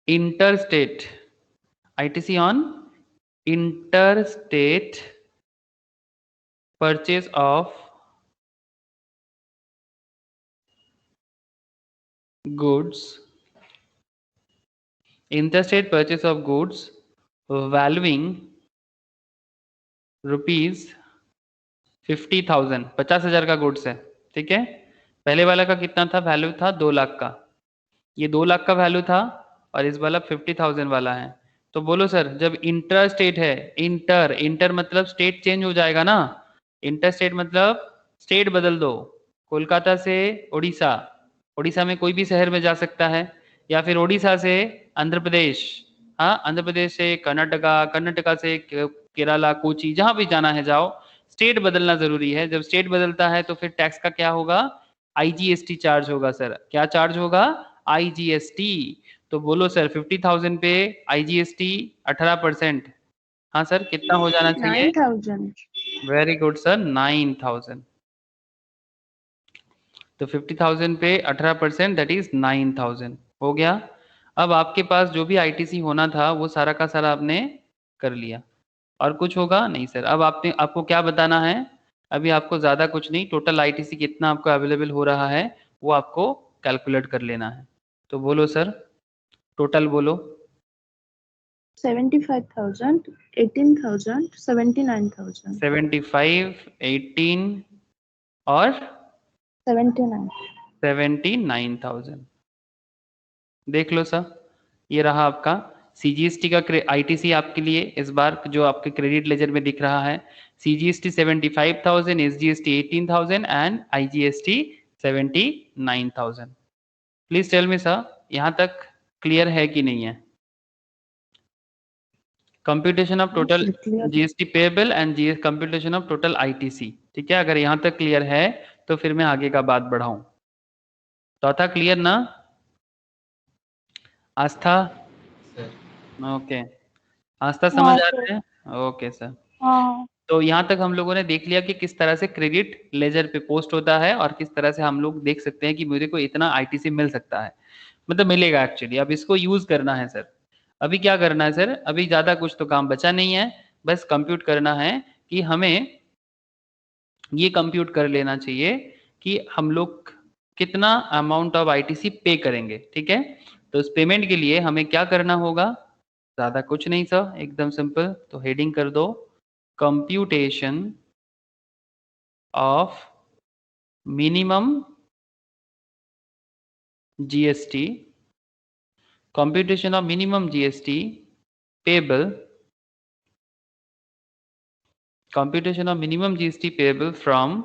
interstate, ITC on interstate purchase of goods, interstate purchase of goods valuing rupees 50,000, 50,000 का गुड्स है। ठीक है, पहले वाला का कितना था वैल्यू? था 2 लाख का, ये 2 लाख का वैल्यू था, और इस वाला 50,000 वाला है। तो बोलो सर, जब इंटर स्टेट है, इंटर इंटर मतलब स्टेट चेंज हो जाएगा ना, इंटर स्टेट मतलब स्टेट बदल दो, कोलकाता से उड़ीसा, उड़ीसा में कोई भी शहर में जा सकता है, या फिर उड़ीसा से आंध्र प्रदेश, हाँ, आंध्र प्रदेश से कर्नाटका, कर्नाटका से केरला, कोची, जहां भी जाना है जाओ, स्टेट बदलना जरूरी है। जब स्टेट बदलता है तो फिर टैक्स का क्या होगा? आईजीएसटी चार्ज होगा सर। क्या चार्ज होगा? आईजीएसटी। तो बोलो सर, 50,000 पे आईजीएसटी 18%, हाँ सर, कितना हो जाना चाहिए? 9,000 वेरी गुड सर, 9,000। तो 50,000 पे 18% दैट इज 9,000 हो गया। अब आपके पास जो भी आईटीसी होना था वो सारा का सारा आपने कर लिया। और कुछ होगा नहीं सर। अब आपको क्या बताना है? अभी आपको ज्यादा कुछ नहीं, टोटल आईटीसी कितना आपको अवेलेबल हो रहा है वो आपको कैलकुलेट कर लेना है। तो बोलो सर, टोटल बोलो। 75,000 18,000 79,000 75, 18 और 79 79,000। देख लो सर, ये रहा आपका सीजीएसटी का आईटीसी आपके लिए इस बार जो आपके क्रेडिट लेजर में दिख रहा है। CGST 75,000, SGST 18,000 and IGST 79,000। Please tell me sir, यहाँ तक क्लियर है कि नहीं है? Computation of total clear. GST payable and GS computation of total ITC. ठीक है, अगर यहाँ तक क्लियर है तो फिर मैं आगे का बात बढ़ाऊं। तो था क्लियर ना आस्था? सर ओके, आस्था समझ हाँ आ सर रहा है? Okay sir. हाँ तो यहाँ तक हम लोगों ने देख लिया कि किस तरह से क्रेडिट लेजर पे पोस्ट होता है, और किस तरह से हम लोग देख सकते हैं कि मुझे को इतना आईटीसी मिल सकता है, मतलब मिलेगा एक्चुअली। अब इसको यूज करना है सर। अभी क्या करना है सर? अभी ज्यादा कुछ तो काम बचा नहीं है, बस कंप्यूट करना है कि हमें ये कंप्यूट कर लेना चाहिए कि हम लोग कितना अमाउंट ऑफ आईटीसी पे करेंगे। ठीक है, तो उस पेमेंट के लिए हमें क्या करना होगा? ज्यादा कुछ नहीं सर, एकदम सिंपल। तो हेडिंग कर दो computation of minimum GST, computation of minimum GST payable, computation of minimum GST payable from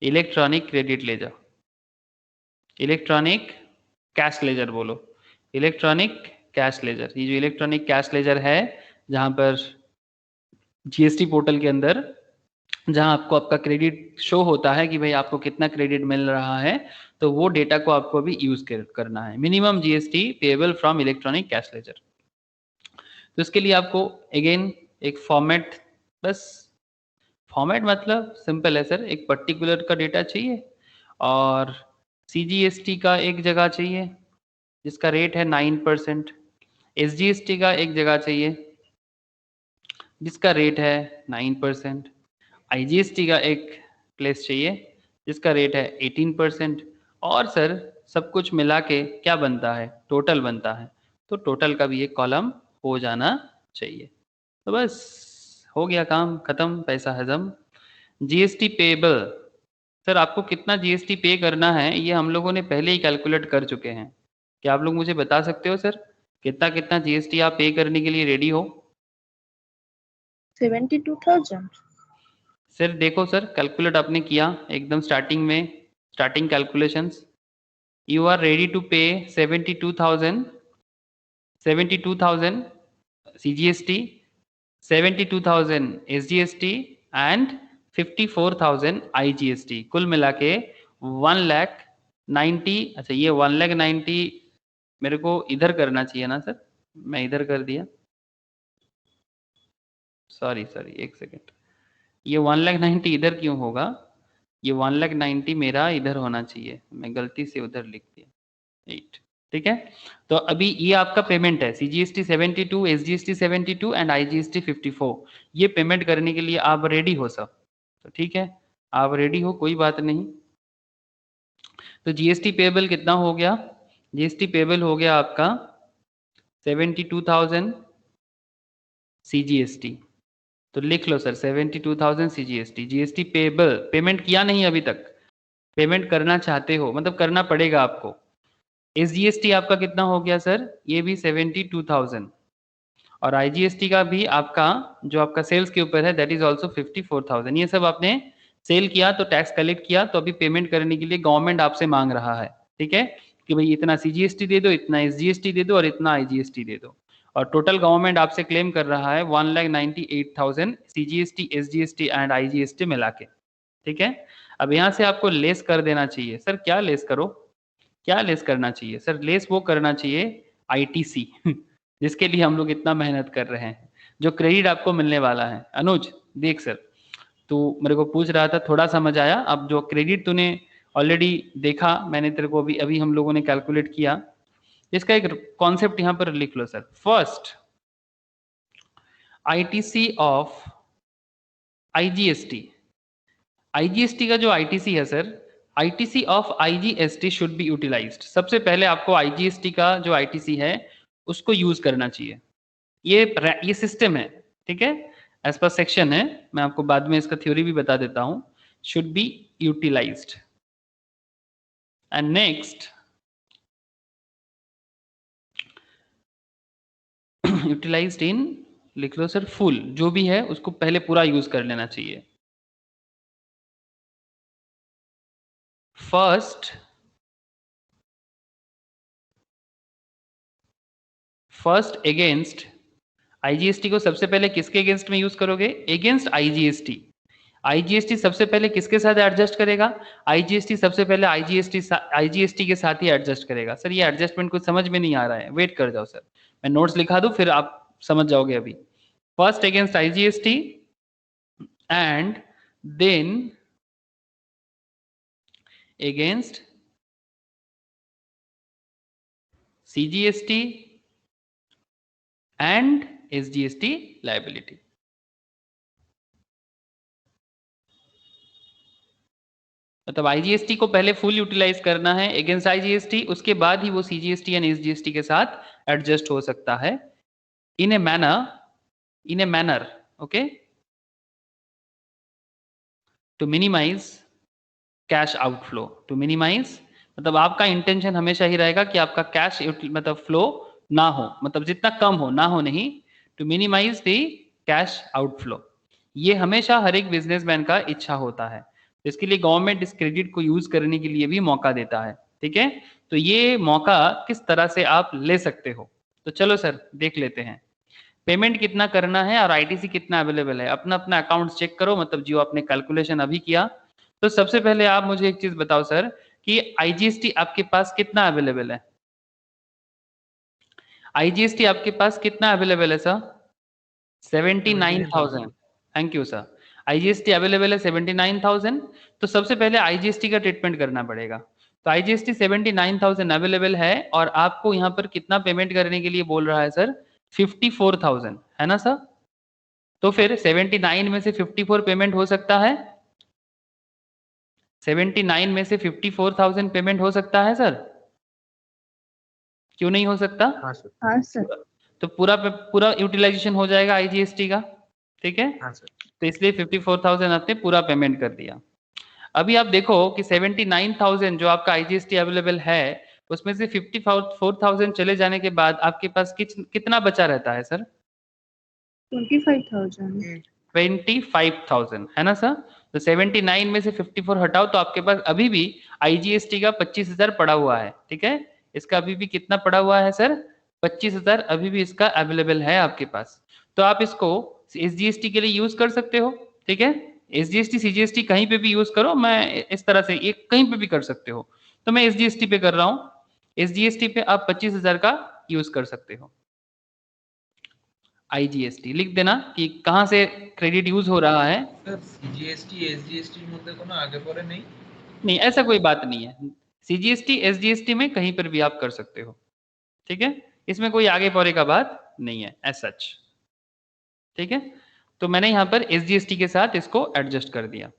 electronic credit ledger। Electronic cash ledger बोलो, इलेक्ट्रॉनिक कैश लेजर। ये जो इलेक्ट्रॉनिक कैश लेजर है, जहां पर जीएसटी पोर्टल के अंदर जहां आपको आपका क्रेडिट शो होता है कि भाई आपको कितना क्रेडिट मिल रहा है, तो वो डेटा को आपको अभी यूज करना है। Minimum GST payable from electronic cash ledger. तो इसके लिए आपको अगेन एक फॉर्मेट, बस फॉर्मेट मतलब सिंपल है सर, एक पर्टिकुलर का डेटा चाहिए और सीजीएसटी का एक जगह चाहिए जिसका रेट है 9%, एसजीएसटी का एक जगह चाहिए जिसका रेट है 9%, आईजीएसटी का एक प्लेस चाहिए जिसका रेट है 18%, और सर सब कुछ मिला के क्या बनता है, टोटल बनता है। तो टोटल का भी एक कॉलम हो जाना चाहिए। तो बस हो गया काम खत्म, पैसा हजम। जीएसटी पेएबल, सर आपको कितना जीएसटी पे करना है ये हम लोगों ने पहले ही कैलकुलेट कर चुके हैं। क्या आप लोग मुझे बता सकते हो सर कितना कितना जीएसटी आप पे करने के लिए रेडी हो? 72,000. सर देखो सर, कैलकुलेट आपने किया एकदम स्टार्टिंग में, starting calculations, you are ready to pay 72,000 CGST, 72,000 SGST and 54,000 IGST, कुल मिला के 1,90,000। अच्छा ये 1,90,000 मेरे को इधर करना चाहिए ना सर, मैं इधर कर दिया, सॉरी एक सेकेंड, ये 1,90,000 इधर क्यों होगा, ये 1,90,000 मेरा इधर होना चाहिए, मैं गलती से उधर लिख दिया 8। ठीक है, तो अभी ये आपका पेमेंट है, CGST 72, SGST 72 एंड IGST 54। ये पेमेंट करने के लिए आप रेडी हो सब? तो ठीक है, आप रेडी हो, कोई बात नहीं। तो जीएसटी पेएबल कितना हो गया? जीएसटी पेएबल हो गया आपका 72,000 CGST। तो लिख लो sir 72,000 CGST, GST payable, payment किया नहीं अभी तक, पेमेंट करना चाहते हो मतलब करना पड़ेगा आपको। एसजीएसटी आपका कितना हो गया सर? ये भी 72,000, और आईजीएसटी का भी आपका जो आपका सेल्स के ऊपर है दैट इज ऑल्सो 54,000। ये सब आपने सेल किया तो टैक्स कलेक्ट किया, तो अभी पेमेंट करने के लिए गवर्नमेंट आपसे मांग रहा है, ठीक है, कि भाई इतना सीजीएसटी दे दो, इतना एसजीएसटी दे दो और इतना आईजीएसटी दे दो, और टोटल गवर्नमेंट आपसे क्लेम कर रहा है 1,98,000 सीजीएसटी, एसजीएसटी एंड आईजीएसटी मिला के। ठीक है, अब यहाँ से आपको लेस कर देना चाहिए। सर क्या लेस करो, क्या लेस करना चाहिए? सर लेस वो करना चाहिए आईटीसी जिसके लिए हम लोग इतना मेहनत कर रहे हैं, जो क्रेडिट आपको मिलने वाला है। अनुज देख सर, तू मेरे को पूछ रहा था, थोड़ा समझ आया? अब जो क्रेडिट तूने ऑलरेडी देखा, मैंने तेरे को अभी अभी हम लोगों ने कैलकुलेट किया, इसका एक कॉन्सेप्ट यहाँ पर लिख लो sir. First ITC of IGST, IGST का जो आईटीसी है sir, ITC of IGST should be utilised. सबसे पहले आपको आईजीएसटी का जो आईटीसी है उसको यूज करना चाहिए। ये सिस्टम है, ठीक है, एज पर सेक्शन है, मैं आपको बाद में इसका थ्योरी भी बता देता हूं। Should be utilised and next utilised in, लिख लो सर फुल, जो भी है उसको पहले पूरा यूज कर लेना चाहिए। फर्स्ट अगेंस्ट आईजीएसटी को सबसे पहले किसके अगेंस्ट में यूज करोगे? Against IGST. आईजीएसटी सबसे पहले किसके साथ एडजस्ट करेगा? आईजीएसटी सबसे पहले आईजीएसटी के साथ ही एडजस्ट करेगा। सर ये एडजस्टमेंट कुछ समझ में नहीं आ रहा है, वेट कर जाओ सर, मैं नोट्स लिखा दूं फिर आप समझ जाओगे अभी। First against IGST and then against CGST and SGST liability. मतलब आईजीएसटी को पहले फुल यूटिलाइज करना है अगेंस्ट आईजीएसटी, उसके बाद ही वो सीजीएसटी एंड एसजीएसटी के साथ एडजस्ट हो सकता है in a manner okay, to minimise cash outflow. To minimise मतलब आपका इंटेंशन हमेशा ही रहेगा कि आपका कैश मतलब फ्लो ना हो, मतलब जितना कम हो, ना हो नहीं, to minimise the cash outflow. ये हमेशा हर एक बिजनेसमैन का इच्छा होता है, इसके लिए गवर्नमेंट इस क्रेडिट को यूज करने के लिए भी मौका देता है। ठीक है। तो ये मौका किस तरह से आप ले सकते हो, तो चलो सर देख लेते हैं। पेमेंट कितना करना है और आईटीसी कितना अवेलेबल है, अपना अपना अकाउंट चेक करो, मतलब जो आपने कैलकुलेशन अभी किया। तो सबसे पहले आप मुझे एक चीज बताओ सर कि आईजीएसटी आपके पास कितना अवेलेबल है, आईजीएसटी आपके पास कितना अवेलेबल है sir? 79,000। Thank you sir. IGST available है 79,000। तो सबसे पहले आईजीएसटी का ट्रीटमेंट करना पड़ेगा। तो आईजीएसटी 79,000 अवेलेबल है और आपको यहाँ पर कितना पेमेंट करने के लिए बोल रहा है सर? 54,000 है ना सर? तो फिर 79 में से 54 पेमेंट हो सकता है, 79 में से 54,000 पेमेंट हो सकता है सर? क्यों नहीं हो सकता? हाँ सर। हाँ सर। तो पूरा यूटिलाइजेशन हो जाएगा आईजीएसटी का, ठीक है। हाँ सर। तो इसलिए 54,000 आपने पूरा पेमेंट कर दिया। अभी आप देखो कि 79,000 जो आपका आईजीएसटी अवेलेबल है, उसमें से 54,000 चले जाने के बाद आपके पास कितना बचा रहता है सर? 25,000। 25,000 है ना सर? तो 79 में से 54 हटाओ तो आपके पास अभी भी आईजीएसटी का 25,000 पड़ा हुआ है, ठीक है। इसका अभी भी कितना पड़ा हुआ है सर? 25,000 अभी भी इसका अवेलेबल है आपके पास। तो आप इसको एसजीएसटी के लिए यूज कर सकते हो, ठीक है। एसजीएसटी सीजीएसटी कहीं पे भी यूज करो, मैं इस तरह से ये कहीं पे भी कर सकते हो। तो मैं एसजीएसटी पे कर रहा हूँ, एसजीएसटी पे आप 25,000 का यूज कर सकते हो। आईजीएसटी लिख देना कि कहाँ से क्रेडिट यूज हो रहा है। सर सीजीएसटी एसजीएसटी মধ্যে কোনো আগে পরে নেই? नहीं, ऐसा कोई बात नहीं है। सीजीएसटी एसजीएसटी में कहीं पर भी आप कर सकते हो, ठीक है। इसमें कोई आगे पौरे का बात नहीं है एज सच, ठीक है। तो मैंने यहाँ पर एसजीएसटी के साथ इसको एडजस्ट कर दिया।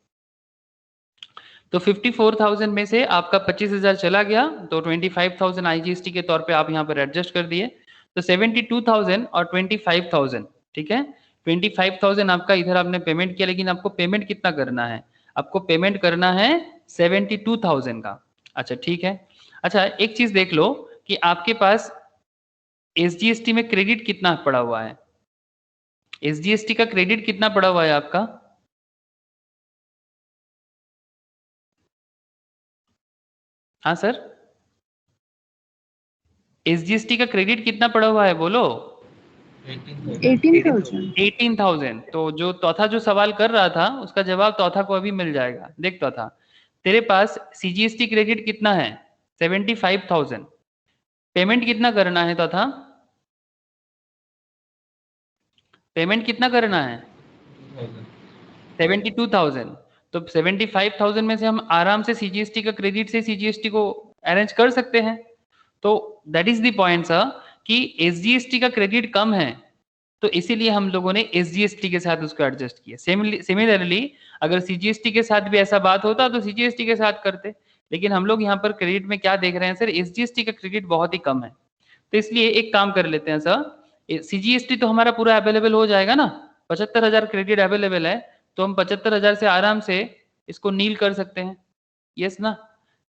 तो 54,000 में से आपका 25,000 चला गया, तो 25,000 आईजीएसटी के तौर पे आप यहाँ पर एडजस्ट कर दिए। तो 72,000 और 25,000, ठीक है। 25,000 आपका इधर आपने पेमेंट किया, लेकिन आपको पेमेंट कितना करना है? आपको पेमेंट करना है 72,000 का। अच्छा ठीक है। अच्छा एक चीज देख लो कि आपके पास एसजीएसटी में क्रेडिट कितना पड़ा हुआ है, एसजीएसटी का क्रेडिट कितना पड़ा हुआ है आपका? हाँ सर, एसजीएसटी का क्रेडिट कितना पड़ा हुआ है बोलो? 18,000। 18,000। तो जो चौथा जो सवाल कर रहा था उसका जवाब चौथा को अभी मिल जाएगा। देख चौथा, तेरे पास सीजीएसटी क्रेडिट कितना है? 75,000। पेमेंट कितना करना है चौथा? पेमेंट कितना करना है? 72,000। तो 75,000 में से हम आराम से सीजीएसटी का क्रेडिट से सीजीएसटी को अरेंज कर सकते हैं। तो that is the point sir कि एसजीएसटी का क्रेडिट कम है, तो इसीलिए हम लोगों ने एसजीएसटी के साथ उसको एडजस्ट किया। सिमिलरली अगर सीजीएसटी के साथ भी ऐसा बात होता तो सीजीएसटी के साथ करते, लेकिन हम लोग यहाँ पर क्रेडिट में क्या देख रहे हैं सर? एसजीएसटी का क्रेडिट बहुत ही कम है। तो इसलिए एक काम कर लेते हैं सर, सीजीएसटी तो हमारा पूरा अवेलेबल हो जाएगा ना, 75,000 क्रेडिट अवेलेबल है, तो हम 75,000 से आराम से इसको नील कर सकते हैं। यस ना,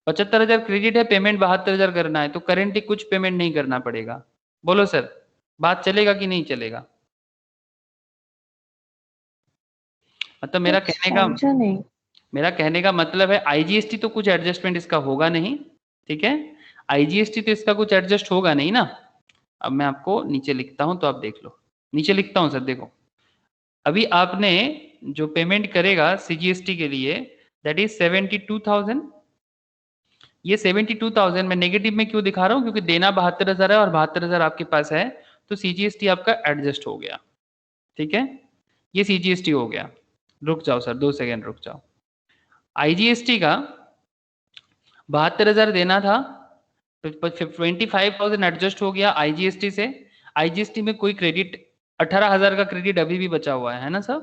75,000 क्रेडिट है, पेमेंट 72,000 करना है, तो करेंटली कुछ पेमेंट नहीं करना पड़ेगा। बोलो सर, बात चलेगा कि नहीं चलेगा? मतलब मेरा कहने का मतलब है आईजीएसटी तो कुछ एडजस्टमेंट इसका होगा नहीं, ठीक है। आईजीएसटी तो इसका कुछ एडजस्ट होगा नहीं ना। अब मैं आपको नीचे लिखता हूं तो आप देख लो, नीचे लिखता हूं सर, देखो अभी आपने जो पेमेंट करेगा सीजीएसटी के लिए दैट इज 72,000। ये 72,000 मैं नेगेटिव में क्यों दिखा रहा हूं? क्योंकि देना 72,000 है और 72,000 आपके पास है, तो सीजीएसटी आपका एडजस्ट हो गया, ठीक है। ये सीजीएसटी हो गया। रुक जाओ सर, 2 सेकेंड रुक जाओ। आईजीएसटी का 72,000 देना था, तो 25,000 एडजस्ट हो गया आईजीएसटी से। आईजीएसटी में कोई क्रेडिट 18,000 का क्रेडिट अभी भी बचा हुआ है ना सर?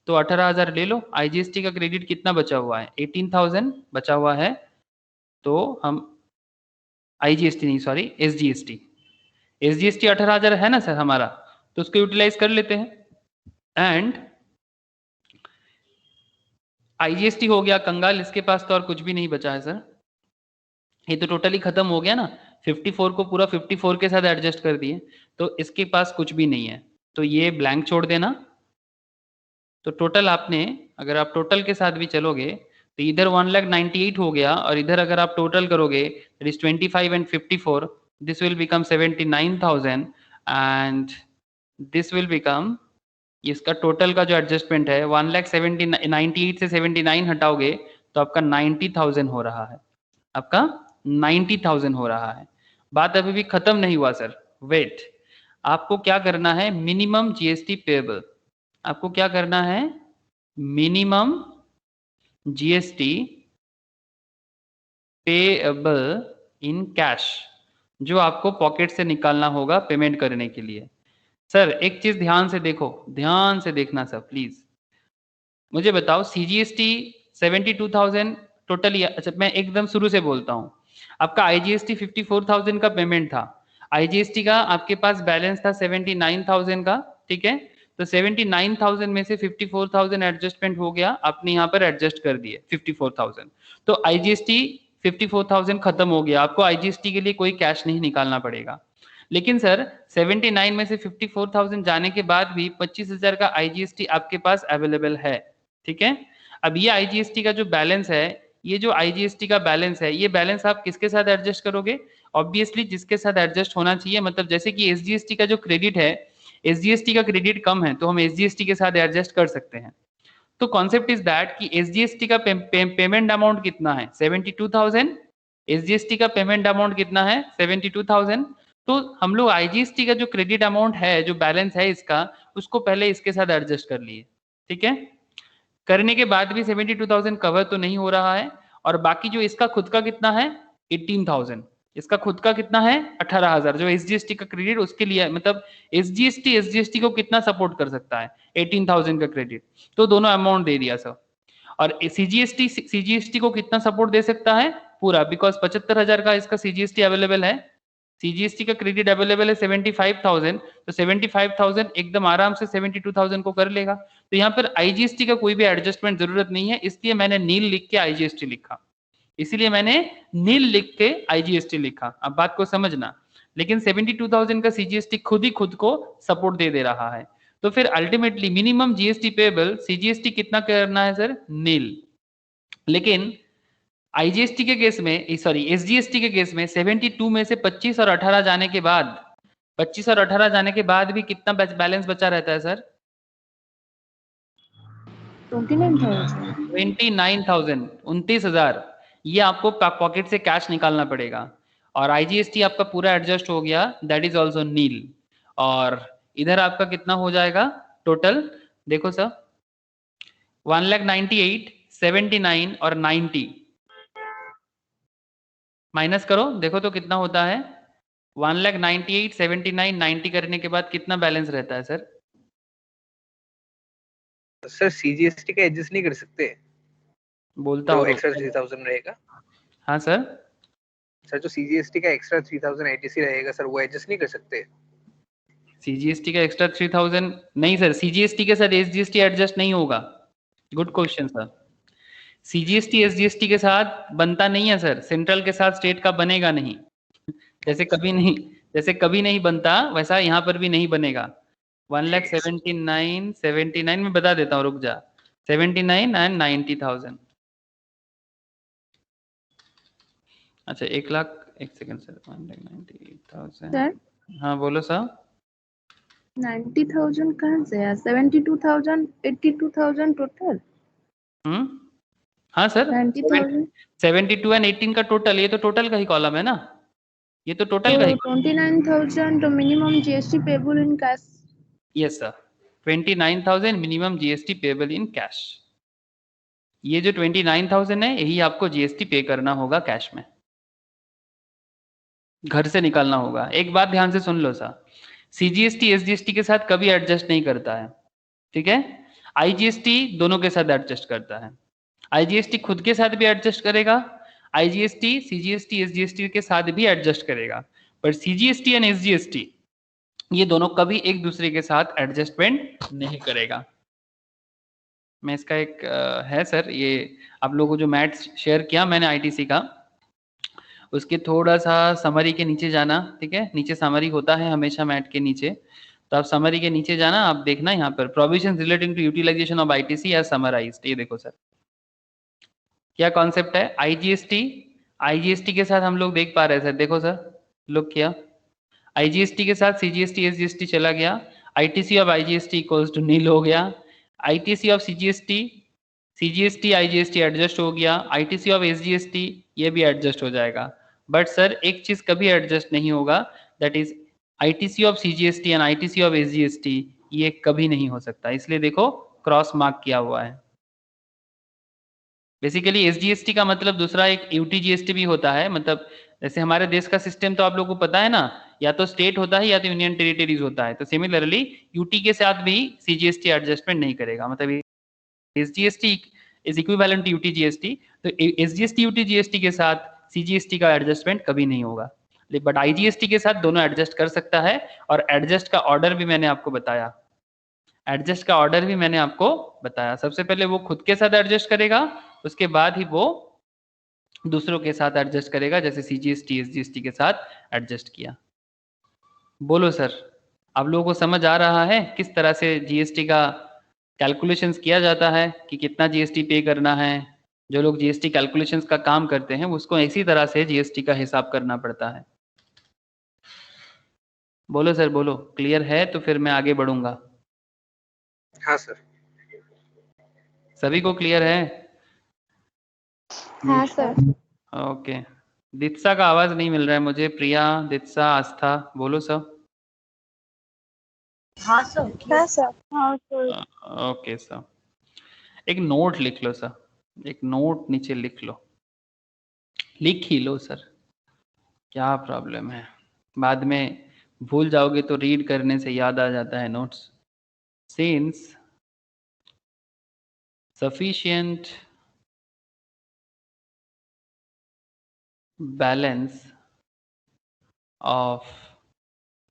तो 18,000 ले लो। आईजीएसटी का क्रेडिट कितना बचा हुआ है? 18,000 बचा हुआ है। तो हम आईजीएसटी नहीं, सॉरी एसजीएसटी, एसजीएसटी 18,000 है ना सर हमारा, तो उसको यूटिलाइज कर लेते हैं। एंड आईजीएसटी हो गया कंगाल, इसके पास तो और कुछ भी नहीं बचा है सर, ये तो टोटली खत्म हो गया ना। 54 को पूरा 54 के साथ एडजस्ट कर दिए, तो इसके पास कुछ भी नहीं है, तो ये ब्लैंक छोड़ देना। तो टोटल आपने, अगर आप टोटल के साथ भी चलोगे तो इधर 1,98,000 हो गया और इधर अगर आप टोटल करोगे that is 25 and 54, this will become 79,000 and this will become, इसका टोटल का जो एडजस्टमेंट है 1,98,000 से 79 हटाओगे तो आपका 90,000 हो रहा है, आपका 90,000 हो रहा है। बात अभी भी खत्म नहीं हुआ सर, वेट। आपको क्या करना है, मिनिमम जीएसटी पेएबल, आपको क्या करना है, minimum GST payable in cash, जो आपको पॉकेट से निकालना होगा पेमेंट करने के लिए। सर एक चीज ध्यान से देखो, ध्यान से देखना सर प्लीज, मुझे बताओ सीजीएसटी 72,000 टोटल, अच्छा मैं एकदम शुरू से बोलता हूँ, आपका आईजीएसटी 54,000 का पेमेंट था, आईजीएसटी का आपके पास बैलेंस था 79,000 का, ठीक है, तो 79,000 में से 54,000 एडजस्टमेंट हो गया, आपने यहाँ पर एडजस्ट कर दिए 54,000, तो आईजीएसटी 54,000 खत्म हो गया, आपको आईजीएसटी के लिए कोई कैश नहीं निकालना पड़ेगा। लेकिन सर 79 में से 54,000 जाने के बाद भी 25,000 का आईजीएसटी आपके पास अवेलेबल है, ठीक है। अब ये आईजीएसटी का जो बैलेंस है, ये जो आईजीएसटी का बैलेंस है, ये बैलेंस आप किसके साथ एडजस्ट करोगे, ऑब्वियसली जिसके साथ एडजस्ट होना चाहिए, मतलब जैसे कि एसजीएसटी का जो क्रेडिट है, एसजीएसटी का क्रेडिट कम है तो हम एसजीएसटी के साथ एडजस्ट कर सकते हैं। तो कॉन्सेप्ट इज दैट कि एसजीएसटी का पेमेंट अमाउंट कितना है 72,000, एसजीएसटी का पेमेंट अमाउंट कितना है 72,000, तो हम लोग आईजीएसटी का जो क्रेडिट अमाउंट है, जो बैलेंस है इसका, उसको पहले इसके साथ एडजस्ट कर लिए, ठीक है। करने के बाद भी 72,000 कवर तो नहीं हो रहा है, और बाकी जो इसका खुद का कितना है 18,000, इसका खुद का कितना है 18,000, जो एसजीएसटी का क्रेडिट उसके लिए, मतलब एसजीएसटी को कितना सपोर्ट कर सकता है 18,000 का क्रेडिट, तो दोनों अमाउंट दे दिया सर। और सीजीएसटी को कितना सपोर्ट दे सकता है पूरा, बिकॉज 75,000 का इसका सीजीएसटी अवेलेबल है, सीजीएसटी का क्रेडिट अवेलेबल है 75,000, तो 75,000 एकदम आराम से 72,000 को कर लेगा। तो यहाँ पर आईजीएसटी का कोई भी एडजस्टमेंट जरूरत नहीं है, इसलिए मैंने नील लिख के आईजीएसटी लिखा, इसीलिए मैंने नील लिख के आईजीएसटी लिखा, अब बात को समझना। लेकिन 72,000 का सीजीएसटी खुद ही खुद को सपोर्ट दे रहा है, तो फिर ultimately minimum GST payable CGST कितना करना है सर, नील। लेकिन आईजीएसटी के केस में, सॉरी एसजीएसटी के केस में 72 में से 25 और 18 जाने के बाद, 25 और 18 जाने के बाद भी कितना बैलेंस बचा रहता है सर 29,000। 29,000, 29,000, ये आपको पॉकेट से कैश निकालना पड़ेगा, और आईजीएसटी आपका पूरा एडजस्ट हो गया, दैट इज ऑल्सो नील। और इधर आपका कितना हो जाएगा टोटल, देखो सर 1,98,000, 79 और 90 माइनस करो, देखो तो कितना होता है 1,98,000, 79, 90 करने के बाद कितना बैलेंस रहता है सर। सर सीजीएसटी का एडजस्ट नहीं कर सकते, बोलता जो हूँ एक्स्ट्रा 3,000 रहेगा। हाँ सर, सर जो सीजीएसटी का एक्स्ट्रा 3,000 आईटीसी रहेगा सर, वो एडजस्ट नहीं कर सकते। सीजीएसटी का एक्स्ट्रा 3,000 नहीं सर, सीजीएसटी के साथ एसजीएसटी एडजस्ट नहीं होगा, good question sir. CGST SGST के साथ बनता नहीं है सर, सेंट्रल के साथ स्टेट का बनेगा नहीं, जैसे कभी नहीं बनता वैसा यहाँ पर भी नहीं बनेगा। 1,79,79 में बता देता हूँ, रुक जा, 79 and 90,000। अच्छा 1,00,000, एक सेकंड सर, 1,98,000। सर हाँ बोलो सर। 90,000 कहाँ से यार, 72,000, 82,000 टोटल। हाँ सर 90,000 72 and 18 का टोटल, ये तो टोटल का ही कॉलम है ना, ये तो टोटल का ही। 29,000 तो minimum GST payable in cash. Yes sir, 29,000 minimum GST payable in cash. ये जो 29,000 है यही आपको जीएसटी पे करना होगा कैश में, घर से निकालना होगा। एक बात ध्यान से सुन लो सर, सीजीएसटी एसजीएसटी के साथ कभी एडजस्ट नहीं करता है, ठीक है। आईजीएसटी दोनों के साथ एडजस्ट करता है, आईजीएसटी खुद के साथ भी एडजस्ट करेगा, आईजीएसटी सीजीएसटी एसजीएसटी के साथ भी एडजस्ट करेगा, पर सीजीएसटी एंड एसजीएसटी ये दोनों कभी एक दूसरे के साथ एडजस्टमेंट नहीं करेगा। मैं इसका एक है सर, ये आप लोगों को जो मैथ्स शेयर किया मैंने आईटीसी का, उसके थोड़ा सा समरी के नीचे जाना, ठीक है, नीचे समरी होता है हमेशा मैथ के नीचे, तो आप समरी के नीचे जाना, आप देखना यहाँ पर provisions relating to utilisation of ITC as summarised, ये देखो सर, क्या कॉन्सेप्ट है? आईजीएसटी के साथ हम लोग देख पा रहे हैं सर, देखो सर लुक किया, आईजीएसटी के साथ सीजीएसटी एसजीएसटी चला गया, ITC of IGST equals to nil हो गया, ITC of CGST CGST IGST adjust हो गया, आईटीसी ऑफ एसजीएसटी ये भी एडजस्ट हो जाएगा। बट सर एक चीज कभी एडजस्ट नहीं होगा, that is ITC of CGST and ITC of SGST, ये कभी नहीं हो सकता, इसलिए देखो क्रॉस मार्क किया हुआ है। बेसिकली एसजीएसटी का मतलब दूसरा एक यूटीजीएसटी भी होता है, मतलब जैसे हमारे देश का सिस्टम तो आप लोगों को पता है ना, या तो स्टेट होता है या तो यूनियन टेरिटरीज होता है, तो सिमिलरली यूटी के साथ भी सीजीएसटी एडजस्टमेंट नहीं करेगा, मतलब SGST is equivalent to UTGST, तो एसजीएसटी यूटीजीएसटी के साथ सीजीएसटी का एडजस्टमेंट कभी नहीं होगा, बट आईजीएसटी के साथ दोनों एडजस्ट कर सकता है। और एडजस्ट का ऑर्डर भी मैंने आपको बताया, एडजस्ट का ऑर्डर भी मैंने आपको बताया, सबसे पहले वो खुद के साथ एडजस्ट करेगा, उसके बाद ही वो दूसरों के साथ एडजस्ट करेगा, जैसे सीजीएसटी एसजीएसटी के साथ एडजस्ट किया। बोलो सर, आप लोगों को समझ आ रहा है किस तरह से जीएसटी का कैलकुलेशंस किया जाता है कि कितना जीएसटी पे करना है? जो लोग जीएसटी कैलकुलेशंस का काम करते हैं उसको इसी तरह से जीएसटी का हिसाब करना पड़ता है। बोलो सर बोलो, क्लियर है? तो फिर मैं आगे बढ़ूंगा। हाँ सर। सभी को क्लियर है? हाँ सर। ओके, दित्सा का आवाज नहीं मिल रहा है मुझे, प्रिया, दित्सा, आस्था, बोलो सब। हाँ सर। हाँ सर। हाँ सर। ओके सर, एक नोट लिख लो सर, एक नोट नीचे लिख लो, लिख ही लो सर, क्या प्रॉब्लम है? बाद में भूल जाओगे तो रीड करने से याद आ जाता है notes. Since sufficient balance of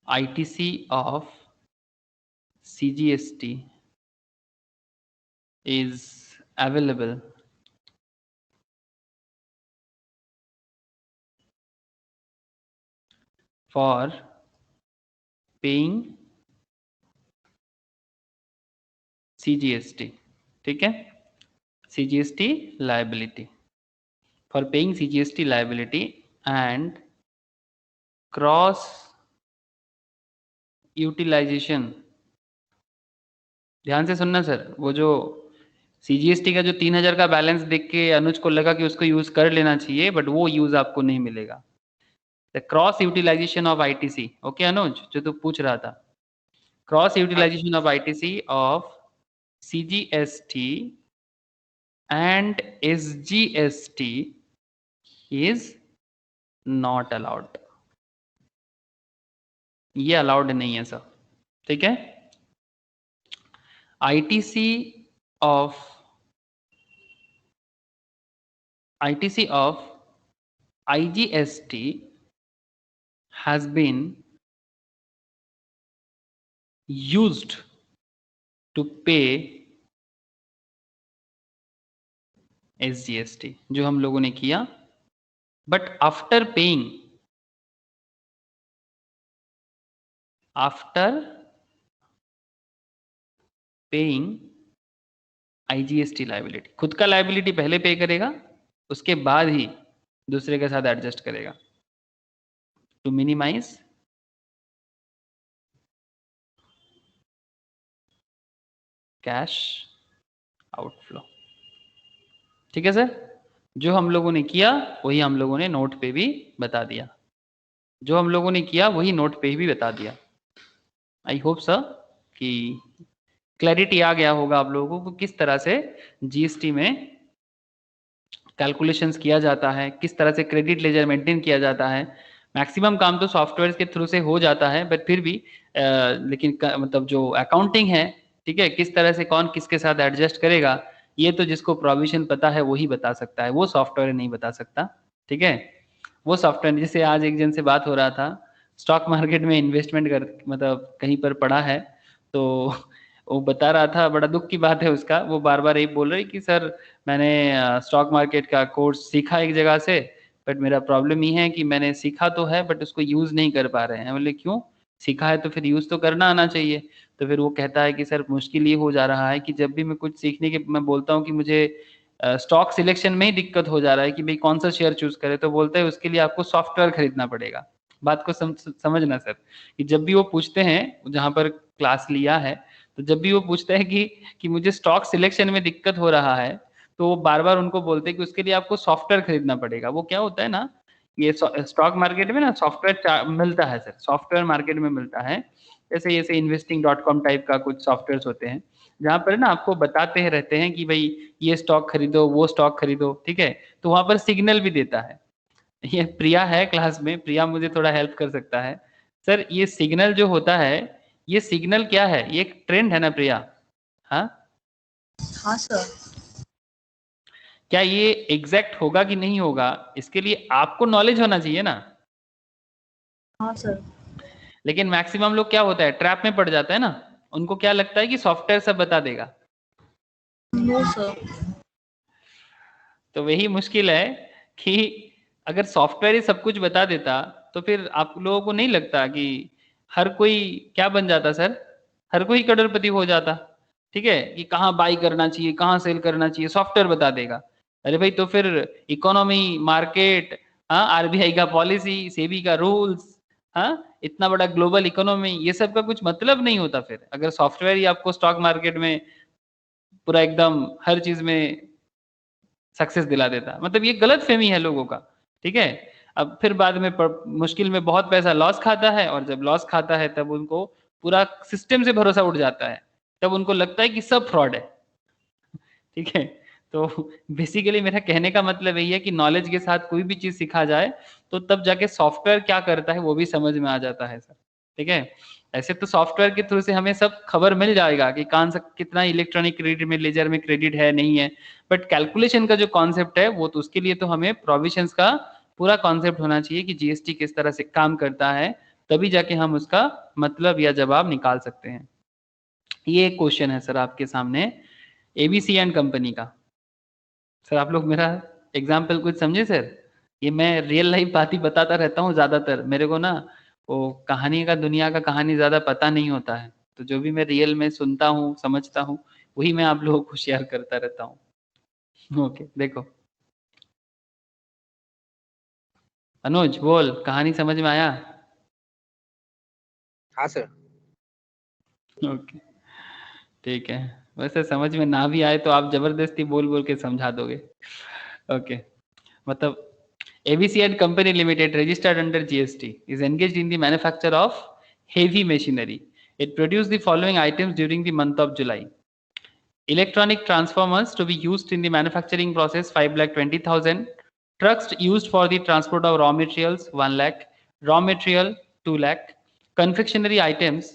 ITC of CGST is available for paying CGST, ठीक है, CGST liability, for paying CGST liability and cross utilization। ध्यान से सुनना सर, वो जो सीजीएसटी का जो 3000 का बैलेंस देख के अनुज को लगा कि उसको यूज कर लेना चाहिए, बट वो यूज आपको नहीं मिलेगा। The cross utilisation of ITC, okay Anuj, जो तू पूछ रहा था, cross utilisation of ITC of CGST and SGST is not allowed, ये अलाउड नहीं है सर, ठीक है। ITC of IGST has been used to pay SGST, जो हम लोगों ने किया, but after paying IGST liability, खुद का लाइबिलिटी पहले पे करेगा, उसके बाद ही दूसरे के साथ एडजस्ट करेगा, टू मिनिमाइज कैश आउटफ्लो, ठीक है सर। जो हम लोगों ने किया वही हम लोगों ने नोट पे भी बता दिया, जो हम लोगों ने किया वही नोट पे भी बता दिया। आई होप सर कि क्लैरिटी आ गया होगा आप लोगों को किस तरह से जीएसटी में कैलकुलेशंस किया जाता है, किस तरह से क्रेडिट लेजर मेंटेन किया जाता है। मैक्सिमम काम तो सॉफ्टवेयर के थ्रू से हो जाता है, बट फिर भी लेकिन मतलब जो अकाउंटिंग है, ठीक है, किस तरह से कौन किसके साथ एडजस्ट करेगा, ये तो जिसको प्रोविजन पता है वही बता सकता है, वो सॉफ्टवेयर नहीं बता सकता, ठीक है। वो सॉफ्टवेयर, जैसे आज एक जन से बात हो रहा था, स्टॉक मार्केट में इन्वेस्टमेंट कर मतलब कहीं पर पड़ा है, तो वो बता रहा था, बड़ा दुख की बात है उसका, वो बार बार यही बोल रही कि सर मैंने स्टॉक मार्केट का कोर्स सीखा एक जगह से, बट मेरा प्रॉब्लम ये है कि मैंने सीखा तो है बट उसको यूज नहीं कर पा रहे हैं। बोले क्यों? सीखा है तो फिर यूज तो करना आना चाहिए। तो फिर वो कहता है कि सर मुश्किल ये हो जा रहा है कि जब भी मैं कुछ सीखने के मैं बोलता हूँ कि मुझे स्टॉक सिलेक्शन में ही दिक्कत हो जा रहा है कि भाई कौन सा शेयर चूज करे, तो बोलते हैं उसके लिए आपको सॉफ्टवेयर खरीदना पड़ेगा। बात को समझना सर, कि जब भी वो पूछते हैं जहां पर क्लास लिया है, तो जब भी वो पूछते हैं कि मुझे स्टॉक सिलेक्शन में दिक्कत हो रहा है, तो वो बार बार उनको बोलते हैं कि उसके लिए आपको सॉफ्टवेयर खरीदना पड़ेगा। वो क्या होता है ना, ये स्टॉक मार्केट में ना सॉफ्टवेयर मिलता है सर, सॉफ्टवेयर मार्केट में मिलता है। जैसे investing.com टाइप का कुछ सॉफ्टवेयर होते हैं, जहाँ पर ना आपको बताते हैं रहते हैं कि भाई ये स्टॉक खरीदो, वो स्टॉक खरीदो, ठीक है। तो वहां पर सिग्नल भी देता है। ये प्रिया है क्लास में, प्रिया मुझे थोड़ा हेल्प कर सकता है। सर ये सिग्नल जो होता है, ये सिग्नल क्या है? ये एक ट्रेंड है ना प्रिया? हाँ हाँ सर। क्या ये एग्जैक्ट होगा कि नहीं होगा, इसके लिए आपको नॉलेज होना चाहिए ना। हाँ सर। लेकिन मैक्सिमम लोग क्या होता है, ट्रैप में पड़ जाता है ना, उनको क्या लगता है कि सॉफ्टवेयर सब बता देगा। No sir. तो वही मुश्किल है कि अगर सॉफ्टवेयर ही सब कुछ बता देता, तो फिर आप लोगों को नहीं लगता कि हर कोई क्या बन जाता सर, हर कोई करोड़पति हो जाता, ठीक है, कि कहाँ बाई करना चाहिए, कहाँ सेल करना चाहिए, सॉफ्टवेयर बता देगा। अरे भाई तो फिर इकोनॉमी, मार्केट, हाँ, आरबीआई का पॉलिसी, सेबी का रूल्स, हाँ, इतना बड़ा ग्लोबल इकोनॉमी, ये सब का कुछ मतलब नहीं होता फिर, अगर सॉफ्टवेयर ही आपको स्टॉक मार्केट में पूरा एकदम हर चीज में सक्सेस दिला देता। मतलब ये गलत फहमी है लोगों का, ठीक है। अब फिर बाद में मुश्किल में बहुत पैसा लॉस खाता है, और जब लॉस खाता है तब उनको पूरा सिस्टम से भरोसा उठ जाता है, तब उनको लगता है कि सब फ्रॉड है, ठीक है। तो बेसिकली मेरा कहने का मतलब यही है कि नॉलेज के साथ कोई भी चीज सिखा जाए, तो तब जाके सॉफ्टवेयर क्या करता है वो भी समझ में आ जाता है सर, ठीक है। ऐसे तो सॉफ्टवेयर के थ्रू से हमें सब खबर मिल जाएगा कि कौन सा कितना इलेक्ट्रॉनिक क्रेडिट में, लेजर में क्रेडिट है नहीं है, बट कैलकुलेशन का जो कॉन्सेप्ट है वो तो उसके लिए तो हमें प्रोविजंस का पूरा कॉन्सेप्ट होना चाहिए कि जीएसटी किस तरह से काम करता है, तभी जाके हम उसका मतलब या जवाब निकाल सकते हैं। ये एक क्वेश्चन है सर आपके सामने एबीसी एंड कंपनी का। सर आप लोग मेरा एग्जाम्पल कुछ समझे सर? ये मैं रियल लाइफ बात ही बताता रहता हूँ ज्यादातर, मेरे को ना वो कहानी का, दुनिया का कहानी ज्यादा पता नहीं होता है, तो जो भी मैं रियल में सुनता हूँ, समझता हूँ, वही मैं आप लोगों को शेयर करता रहता हूँ। ओके देखो अनुज बोल, कहानी समझ में आया? हाँ सर। ओके ठीक है, वैसे समझ में ना भी आए तो आप जबरदस्ती बोल बोल के समझा दोगे। ओके मतलब ABC and Company Limited, registered under GST, is engaged in the manufacture of heavy machinery. It produced the following items during the month of July. Electronic transformers to be used in the manufacturing process 5,20,000. Trucks used for the transport of raw materials 1 lakh. Raw material 2 lakh. Confectionery items.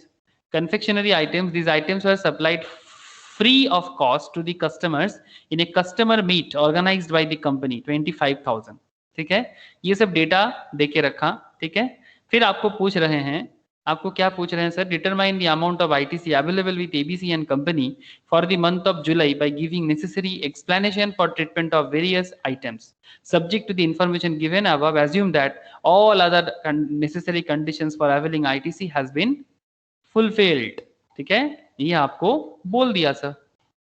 These items were supplied free of cost to the customers in a customer meet organized by the company 25,000. ठीक है, ये सब data देके रखा, ठीक है। फिर आपको पूछ रहे हैं, आपको क्या पूछ रहे हैं sir? Determine the amount of ITC available with ABC and company for the month of July by giving necessary explanation for treatment of various items subject to the information given above, assume that all other necessary conditions for availing ITC has been fulfilled. ठीक है, ये आपको बोल दिया sir,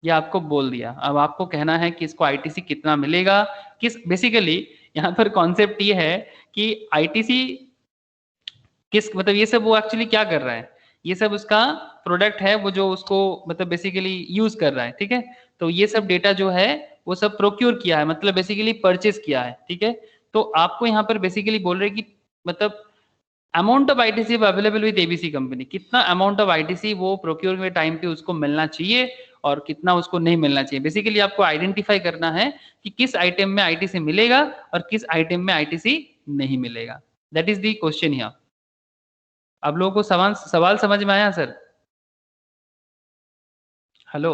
ये आपको बोल दिया। अब आपको कहना है कि इसको आईटीसी कितना मिलेगा, किस, बेसिकली यहाँ पर कॉन्सेप्ट ये है कि आईटीसी किस, मतलब ये सब वो एक्चुअली क्या कर रहा है, ये सब उसका प्रोडक्ट है, वो जो उसको मतलब बेसिकली यूज कर रहा है, ठीक है। तो ये सब डेटा जो है वो सब प्रोक्योर किया है, मतलब बेसिकली परचेज किया है, ठीक है। तो आपको यहाँ पर बेसिकली बोल रहे कि मतलब amount of ITC available with ABC company, कितना अमाउंट ऑफ आईटीसी वो प्रोक्योर के टाइम पे उसको मिलना चाहिए और कितना उसको नहीं मिलना चाहिए। बेसिकली आपको आइडेंटिफाई करना है कि किस आइटम में आईटीसी मिलेगा और किस आइटम में आईटीसी नहीं मिलेगा। That is the question here. आप लोगों को सवाल समझ में आया सर? हेलो,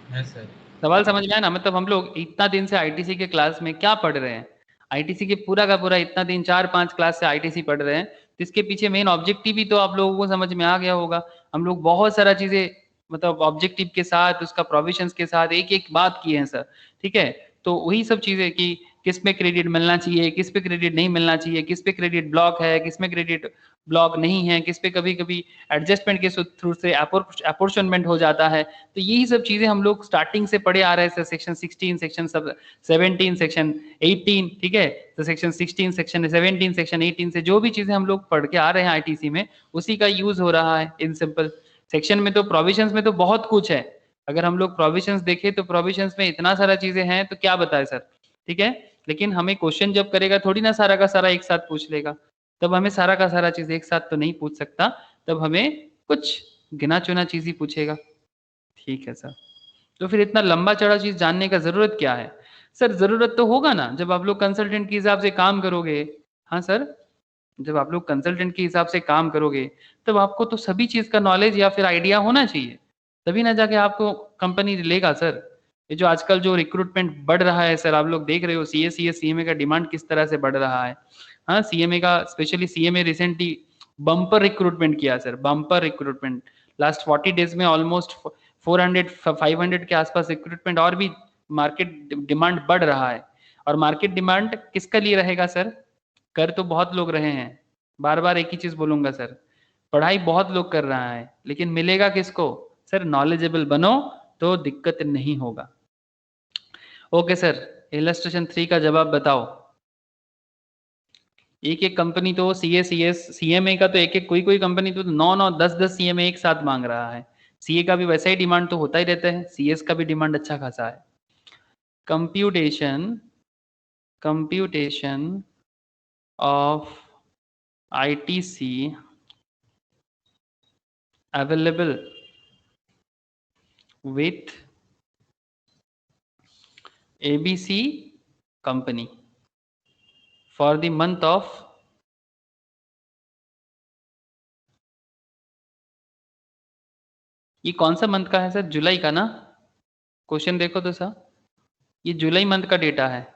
सर सवाल समझ में आया ना? मतलब हम लोग इतना दिन से आईटीसी के क्लास में क्या पढ़ रहे हैं, आईटीसी के पूरा का पूरा इतना दिन 4-5 क्लास से आईटीसी पढ़ रहे हैं, तो इसके पीछे मेन ऑब्जेक्टिव भी तो आप लोगों को समझ में आ गया होगा। हम लोग बहुत सारा चीजें मतलब ऑब्जेक्टिव के साथ, उसका प्रोविजंस के साथ एक एक बात की है सर, ठीक है। तो वही सब चीजें कि किस पे क्रेडिट मिलना चाहिए, किस पे क्रेडिट नहीं मिलना चाहिए, किस पे क्रेडिट ब्लॉक है, किस में क्रेडिट ब्लॉक नहीं है, किस पे कभी कभी एडजस्टमेंट के थ्रू से अपोर्शनमेंट हो जाता है। तो यही सब चीजें हम लोग स्टार्टिंग से पढ़े आ रहे हैं, सेक्शन 16, सेक्शन 17, सेक्शन 18, ठीक है। तो सेक्शन 16, सेक्शन 17, सेक्शन 18 से जो भी चीजें हम लोग पढ़ के आ रहे हैं आईटीसी में, उसी का यूज हो रहा है इन सिंपल। सेक्शन में तो प्रोविजंस में तो बहुत कुछ है, अगर हम लोग प्रोविजंस देखें तो प्रोविजंस में इतना सारा चीजें हैं, तो क्या बताए सर, ठीक है। लेकिन हमें क्वेश्चन जब करेगा थोड़ी ना सारा का सारा एक साथ पूछ लेगा, तब हमें सारा का सारा चीज एक साथ तो नहीं पूछ सकता, तब हमें कुछ गिना चुना चीज ही पूछेगा, ठीक है सर। तो फिर इतना लंबा चौड़ा चीज जानने का जरूरत क्या है सर? जरूरत तो होगा ना, जब आप लोग कंसल्टेंट के हिसाब से काम करोगे। हाँ सर, जब आप लोग कंसल्टेंट के हिसाब से काम करोगे, तब आपको तो सभी चीज का नॉलेज या फिर आइडिया होना चाहिए, तभी ना जाके आपको कंपनी लेगा सर। ये जो आजकल जो रिक्रूटमेंट बढ़ रहा है सर, आप लोग देख रहे हो सीए, सीएमए का डिमांड किस तरह से बढ़ रहा है। हाँ, सीएमए का, specially CMA recently bumper recruitment किया sir, bumper recruitment. Last 40 days में ऑलमोस्ट 400 500 के आसपास रिक्रूटमेंट, और भी मार्केट डिमांड बढ़ रहा है। और मार्केट डिमांड किसके लिए रहेगा सर? कर तो बहुत लोग रहे हैं, बार बार एक ही चीज बोलूंगा सर, पढ़ाई बहुत लोग कर रहा है, लेकिन मिलेगा किसको सर? नॉलेजेबल बनो तो दिक्कत नहीं होगा। ओके सर, इलस्ट्रेशन 3 का जवाब बताओ। एक एक कंपनी तो सीए, सीएस, सीएमए का तो एक एक, कोई कंपनी तो 9 10 सीएमए एक साथ मांग रहा है। सीए का भी वैसा ही डिमांड तो होता ही रहता है, सीएस का भी डिमांड अच्छा खासा है। Computation of ITC available with ABC company for the month of ये कौन सा मंथ का है सर? जुलाई का ना? क्वेश्चन देखो तो सर, ये जुलाई मंथ का डेटा है,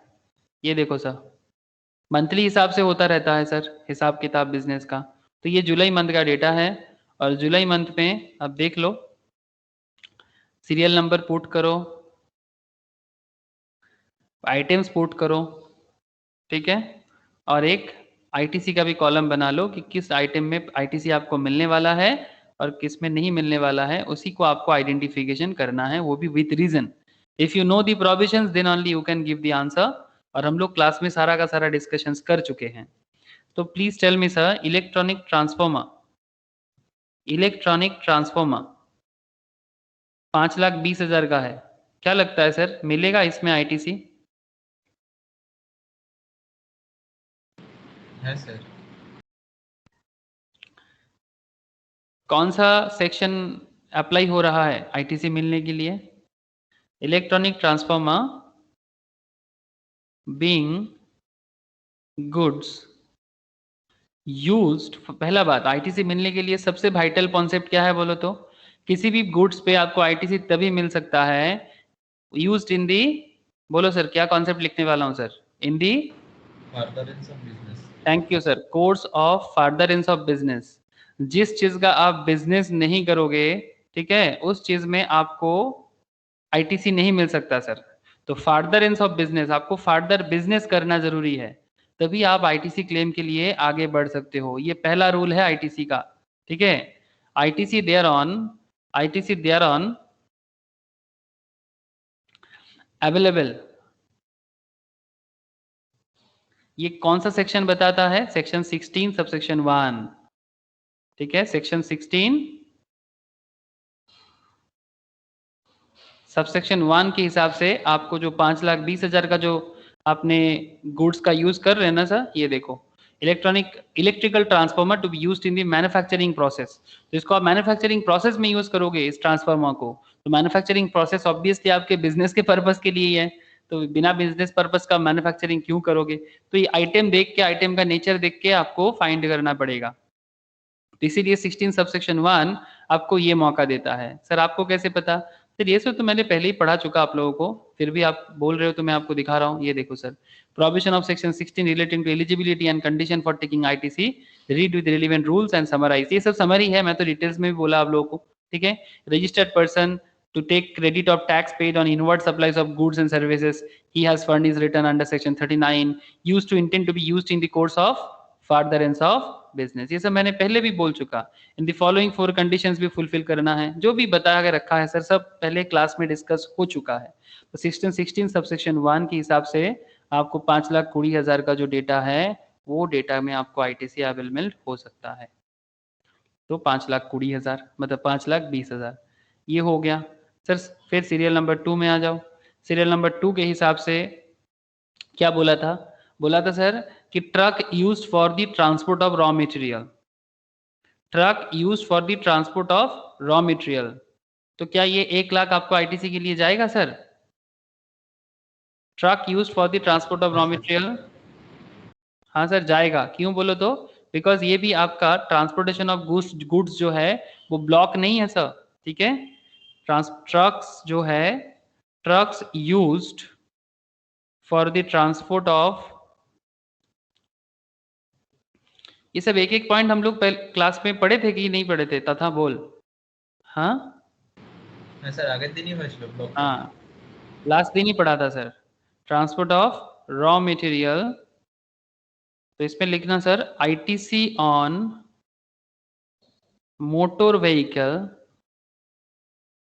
ये देखो सर, मंथली हिसाब से होता रहता है सर हिसाब किताब बिजनेस का, तो ये जुलाई मंथ का डेटा है। और जुलाई मंथ में अब देख लो, सीरियल नंबर पुट करो, आइटम्स पुट करो, ठीक है। और एक आईटीसी का भी कॉलम बना लो कि किस आइटम में आईटीसी आपको मिलने वाला है और किस में नहीं मिलने वाला है, उसी को आपको आइडेंटिफिकेशन करना है, वो भी with reason. If you know the provisions then only you can give the answer. और हम लोग क्लास में सारा का सारा डिस्कशंस कर चुके हैं। तो please tell me sir, electronic transformer 5,20,000 का है, क्या लगता है सर मिलेगा इसमें आईटीसी? है सर। कौन सा सेक्शन अप्लाई हो रहा है आईटीसी मिलने के लिए? Electronic transformer being goods used, पहला बात आईटीसी मिलने के लिए सबसे वाइटल कॉन्सेप्ट क्या है बोलो तो? किसी भी गुड्स पे आपको आईटीसी तभी मिल सकता है यूज्ड इन दी, बोलो सर क्या कॉन्सेप्ट लिखने वाला हूं sir? In the furtherance of business. Thank you sir, course of furtherance of business. जिस चीज का आप बिजनेस नहीं करोगे, ठीक है, उस चीज में आपको आईटीसी नहीं मिल सकता सर। तो फर्दरेंस ऑफ बिजनेस, आपको फर्दर बिजनेस करना जरूरी है, तभी आप आईटीसी क्लेम के लिए आगे बढ़ सकते हो। ये पहला रूल है आईटीसी का, ठीक है। आईटीसी देयर ऑन अवेलेबल, ये कौन सा सेक्शन बताता है? सेक्शन 16 सबसेक्शन 1, ठीक है। सेक्शन 16 सबसेक्शन 1 के हिसाब से आपको जो 5,20,000 का जो आपने गुड्स का यूज कर रहे हैं ना सर, ये देखो, electrical transformer to be used in the manufacturing process. तो इसको आप मैन्युफैक्चरिंग प्रोसेस में यूज करोगे इस ट्रांसफार्मर को, तो मैन्युफैक्चरिंग प्रोसेस ऑब्वियसली आपके बिजनेस के पर्पस के लिए ही है, तो बिना बिजनेस पर्पस का मैन्युफैक्चरिंग क्यों करोगे? तो ये आइटम देख के, आइटम का नेचर देख के आपको फाइंड करना पड़ेगा। तो इसीलिए 16 सबसेक्शन 1 आपको ये मौका देता है। सर आपको कैसे पता? सर ये सब तो मैंने पहले ही पढ़ा चुका आप लोगों को, फिर भी आप बोल रहे हो तो मैं आपको दिखा रहा हूँ। ये देखो sir, provision of section 16 relating to eligibility and condition for taking ITC, read with relevant rules and summarise. ये सब समरी है, मैं तो डिटेल्स में भी बोला आप लोगों को, ठीक है। Registered person to take credit of tax paid on inward supplies of goods and services he has furnished written under section 39 used to intend to be used in the course of furtherance of business. ये सब मैंने पहले भी बोल चुका। In the following 4 conditions भी fulfil करना है, जो भी बताया के रखा है सर सब पहले क्लास में डिस्कस हो चुका है। तो 16 सबसेक्शन 1 के हिसाब से आपको 5,20,000 का जो डेटा है वो डेटा में आपको आईटीसी अवेलेबल हो सकता है। तो 5,20,000 मतलब 5,20,000 ये हो गया सर। फिर सीरियल नंबर 2 में आ जाओ। सीरियल नंबर 2 के हिसाब से क्या बोला था? बोला था सर कि truck used for the transport of raw material. Truck used for the transport of raw material. तो क्या ये 1 लाख आपको आईटीसी के लिए जाएगा sir? Truck used for the transport of raw material, हाँ सर जाएगा। क्यों बोलो तो? बिकॉज ये भी आपका ट्रांसपोर्टेशन ऑफ गुड्स जो है वो ब्लॉक नहीं है सर, ठीक है। ट्रक्स जो है, trucks used for the transport of, ये सब एक एक पॉइंट हम लोग क्लास में पढ़े थे कि नहीं पढ़े थे? तथा बोल। हाँ सर आगे दिन ही হয়েছিল ব্লক। हाँ लास्ट दिन ही पढ़ा था sir, transport of raw material. तो इसमें लिखना sir ITC on motor vehicle,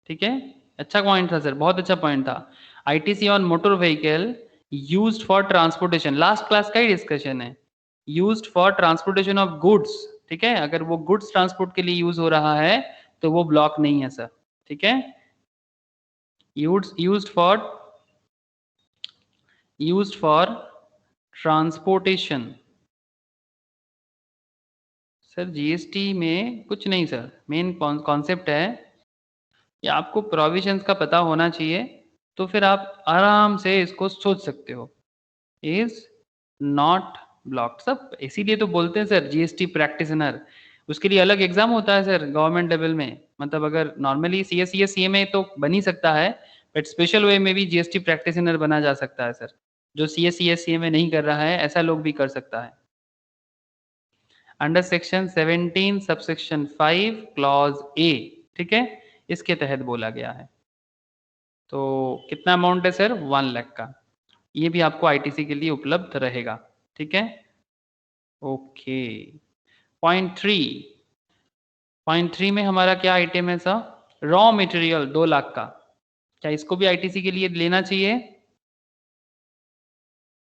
ठीक है। अच्छा पॉइंट था सर, बहुत अच्छा पॉइंट था। ITC on motor vehicle used for transportation, last class का ही डिस्कशन है। Used for transportation of goods, ठीक है। अगर वो गुड्स ट्रांसपोर्ट के लिए यूज हो रहा है तो वो ब्लॉक नहीं है सर, ठीक है। Used for transportation. Sir GST में कुछ नहीं सर, मेन कॉन्सेप्ट है कि आपको प्रोविजंस का पता होना चाहिए, तो फिर आप आराम से इसको सोच सकते हो। इज नॉट ब्लॉक्ड, सब इसीलिए तो बोलते हैं सर जीएसटी प्रैक्टिशनर। उसके लिए अलग एग्जाम होता है सर गवर्नमेंट लेवल में। मतलब अगर नॉर्मली सीएस सीएमए तो बन ही सकता है, बट स्पेशल वे में भी जीएसटी प्रैक्टिशनर बना जा सकता है सर। जो सीएस सीएमए नहीं कर रहा है ऐसा लोग भी कर सकता है। Under section 17 subsection 5 clause A, ठीक है, इसके तहत बोला गया है। तो कितना अमाउंट है सर? 1 लाख का। ये भी आपको आईटीसी के लिए उपलब्ध रहेगा, ठीक है। ओके, पॉइंट 3 में हमारा क्या आइटम है सर? रॉ मटेरियल 2 लाख का। क्या इसको भी आईटीसी के लिए लेना चाहिए?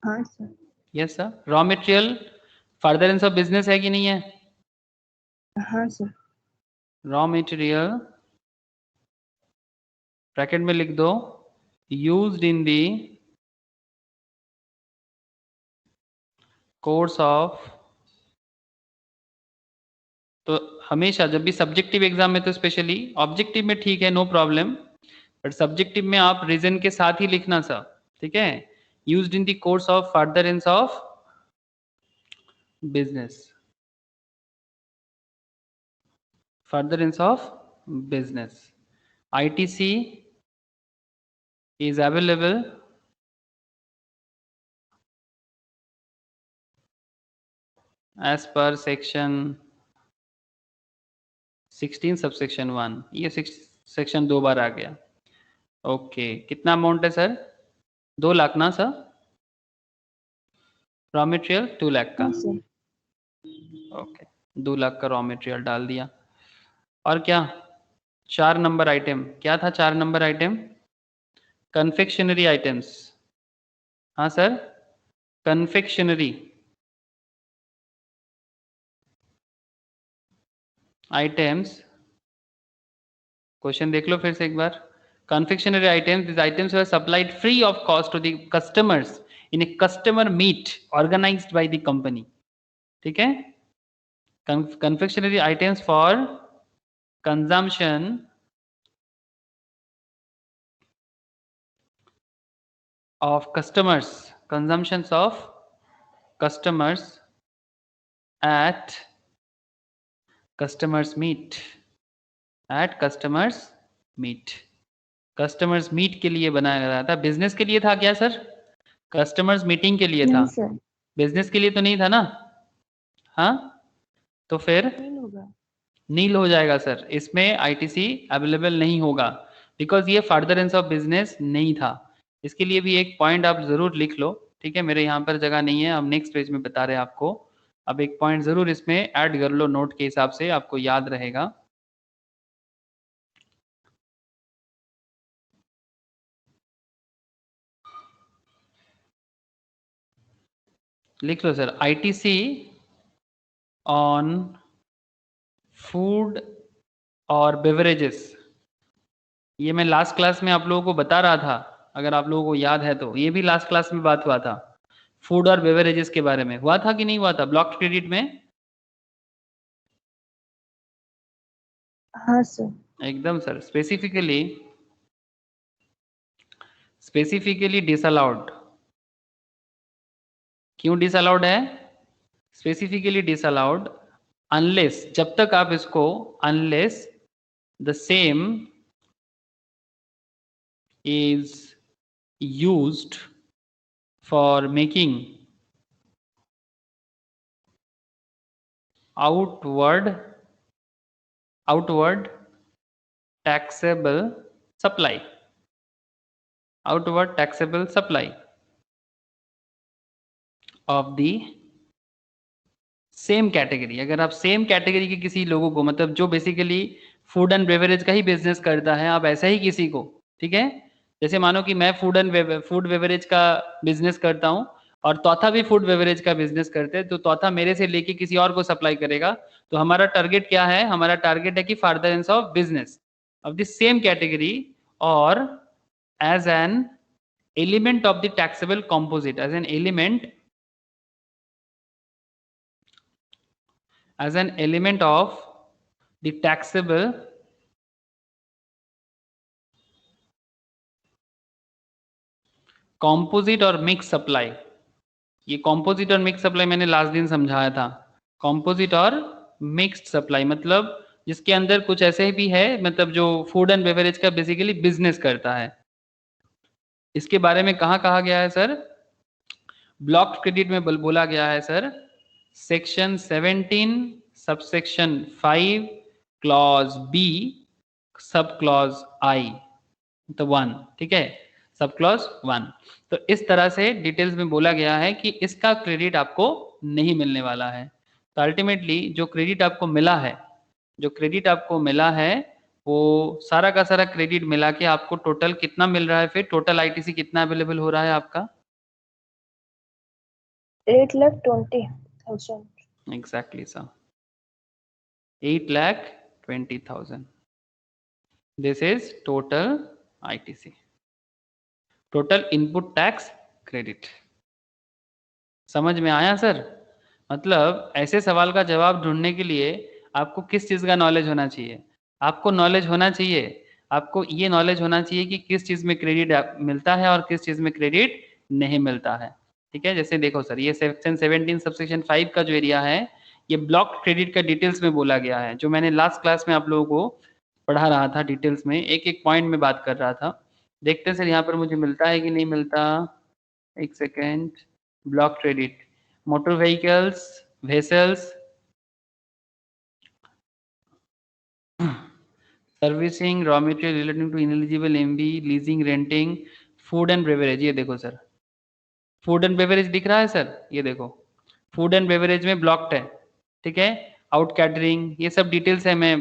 हाँ sir. Yes sir. Raw material furtherance of business है कि नहीं है? हाँ सर। रॉ मटेरियल ब्रैकेट में लिख दो, used in the course of. तो हमेशा जब भी सब्जेक्टिव एग्जाम में, तो स्पेशली ऑब्जेक्टिव में ठीक है नो प्रॉब्लम, बट सब्जेक्टिव में आप रीजन के साथ ही लिखना सर, ठीक है। Used in the course of furtherance of business, furtherance of business. ITC is available as per section 16 subsection 1। ये सेक्शन 2 बार आ गया। ओके, कितना अमाउंट है सर? 2 लाख ना सर? रॉ मटेरियल 2 लाख का। हाँ सर। ओके, 2 लाख का रॉ मटेरियल डाल दिया। और क्या 4 नंबर आइटम, क्या था 4 नंबर आइटम? Confectionery items. हाँ सर, कन्फेक्शनरी आइटम्स। क्वेश्चन देख लो फिर से एक बार। Confectionery items, these items were supplied free of cost to the customers in a customer meet organized by the company, ठीक है। confectionery items for consumption of customers, consumptions of customers at customers meet, at customers meet। Customers meet के लिए बनाया गया था। Business के लिए था क्या सर? कस्टमर्स मीटिंग के लिए था, नहीं सर। बिजनेस के लिए तो नहीं था ना? हाँ, तो फिर नहीं होगा। नील हो जाएगा सर, इसमें आईटीसी अवेलेबल नहीं होगा, बिकॉज ये फर्दरेंस ऑफ बिजनेस नहीं था। इसके लिए भी एक पॉइंट आप जरूर लिख लो, ठीक है। मेरे यहाँ पर जगह नहीं है, हम नेक्स्ट पेज में बता रहे हैं आपको। अब एक पॉइंट जरूर इसमें ऐड कर लो नोट के हिसाब से, आपको याद रहेगा। लिख लो सर, आईटीसी ऑन फूड और बेवरेजेस। ये मैं लास्ट क्लास में आप लोगों को बता रहा था, अगर आप लोगों को याद है तो। ये भी लास्ट क्लास में बात हुआ था, फूड और बेवरेजेस के बारे में। हुआ था कि नहीं हुआ था ब्लॉक क्रेडिट में? हाँ सर। एकदम सर। Specifically disallowed. क्यों डिसअलाउड है? स्पेसिफिकली डिसअलाउड अनलेस, जब तक आप इसको, unless the same is used for making outward taxable supply, outward taxable supply of the same category. अगर आप सेम कैटेगरी के किसी लोगों को, मतलब जो बेसिकली फूड एंड बेवरेज का ही बिजनेस करता है, आप ऐसा ही किसी को, ठीक है, जैसे मानो कि मैं फूड बेवरेज का बिजनेस करता हूं और तौथा भी फूड बेवरेज का बिजनेस करते हैं, तो तौथा मेरे से लेके किसी और को सप्लाई करेगा, तो हमारा टारगेट क्या है? हमारा टारगेट है कि furtherance of business of the same category और as an element of the taxable composite, as an element, as an element of the taxable composite और mixed supply। ये composite और mixed supply मैंने लास्ट दिन समझाया था। composite और mixed supply मतलब जिसके अंदर कुछ ऐसे भी है, मतलब जो फूड एंड बेवरेज का बेसिकली बिजनेस करता है। इसके बारे में कहाँ कहा गया है सर? ब्लॉक क्रेडिट में बोला गया है sir, section 17 subsection 5 clause b sub clause i तो 1, ठीक है, सब क्लॉज 1। तो इस तरह से डिटेल्स में बोला गया है कि इसका क्रेडिट आपको नहीं मिलने वाला है। तो अल्टीमेटली जो क्रेडिट आपको मिला है, जो क्रेडिट आपको मिला है, वो सारा का सारा क्रेडिट मिला के आपको टोटल कितना मिल रहा है? फिर टोटल आईटीसी कितना अवेलेबल हो रहा है आपका? 8,20,000। Exactly sir, 8,20,000। This is total ITC, total input tax credit. समझ में आया सर? मतलब ऐसे सवाल का जवाब ढूंढने के लिए आपको किस चीज का नॉलेज होना चाहिए? आपको नॉलेज होना चाहिए, आपको ये नॉलेज होना चाहिए कि किस चीज में क्रेडिट मिलता है और किस चीज में क्रेडिट नहीं मिलता है। ठीक है, जैसे देखो सर, ये सेक्शन 17 सबसेक्शन 5 का जो एरिया है, ये ब्लॉक क्रेडिट का डिटेल्स में बोला गया है, जो मैंने लास्ट क्लास में आप लोगों को पढ़ा रहा था डिटेल्स में, एक एक पॉइंट में बात कर रहा था। देखते हैं सर यहाँ पर मुझे मिलता है कि नहीं मिलता। एक second. Block credit, motor vehicles, vessels, servicing, raw material relating to ineligible MB, leasing, renting, food and beverage. ये देखो सर, फूड एंड बेवरेज दिख रहा है सर, ये देखो फूड एंड बेवरेज में ब्लॉक्ड है, ठीक है। आउट कैटरिंग, ये सब डिटेल्स है, मैं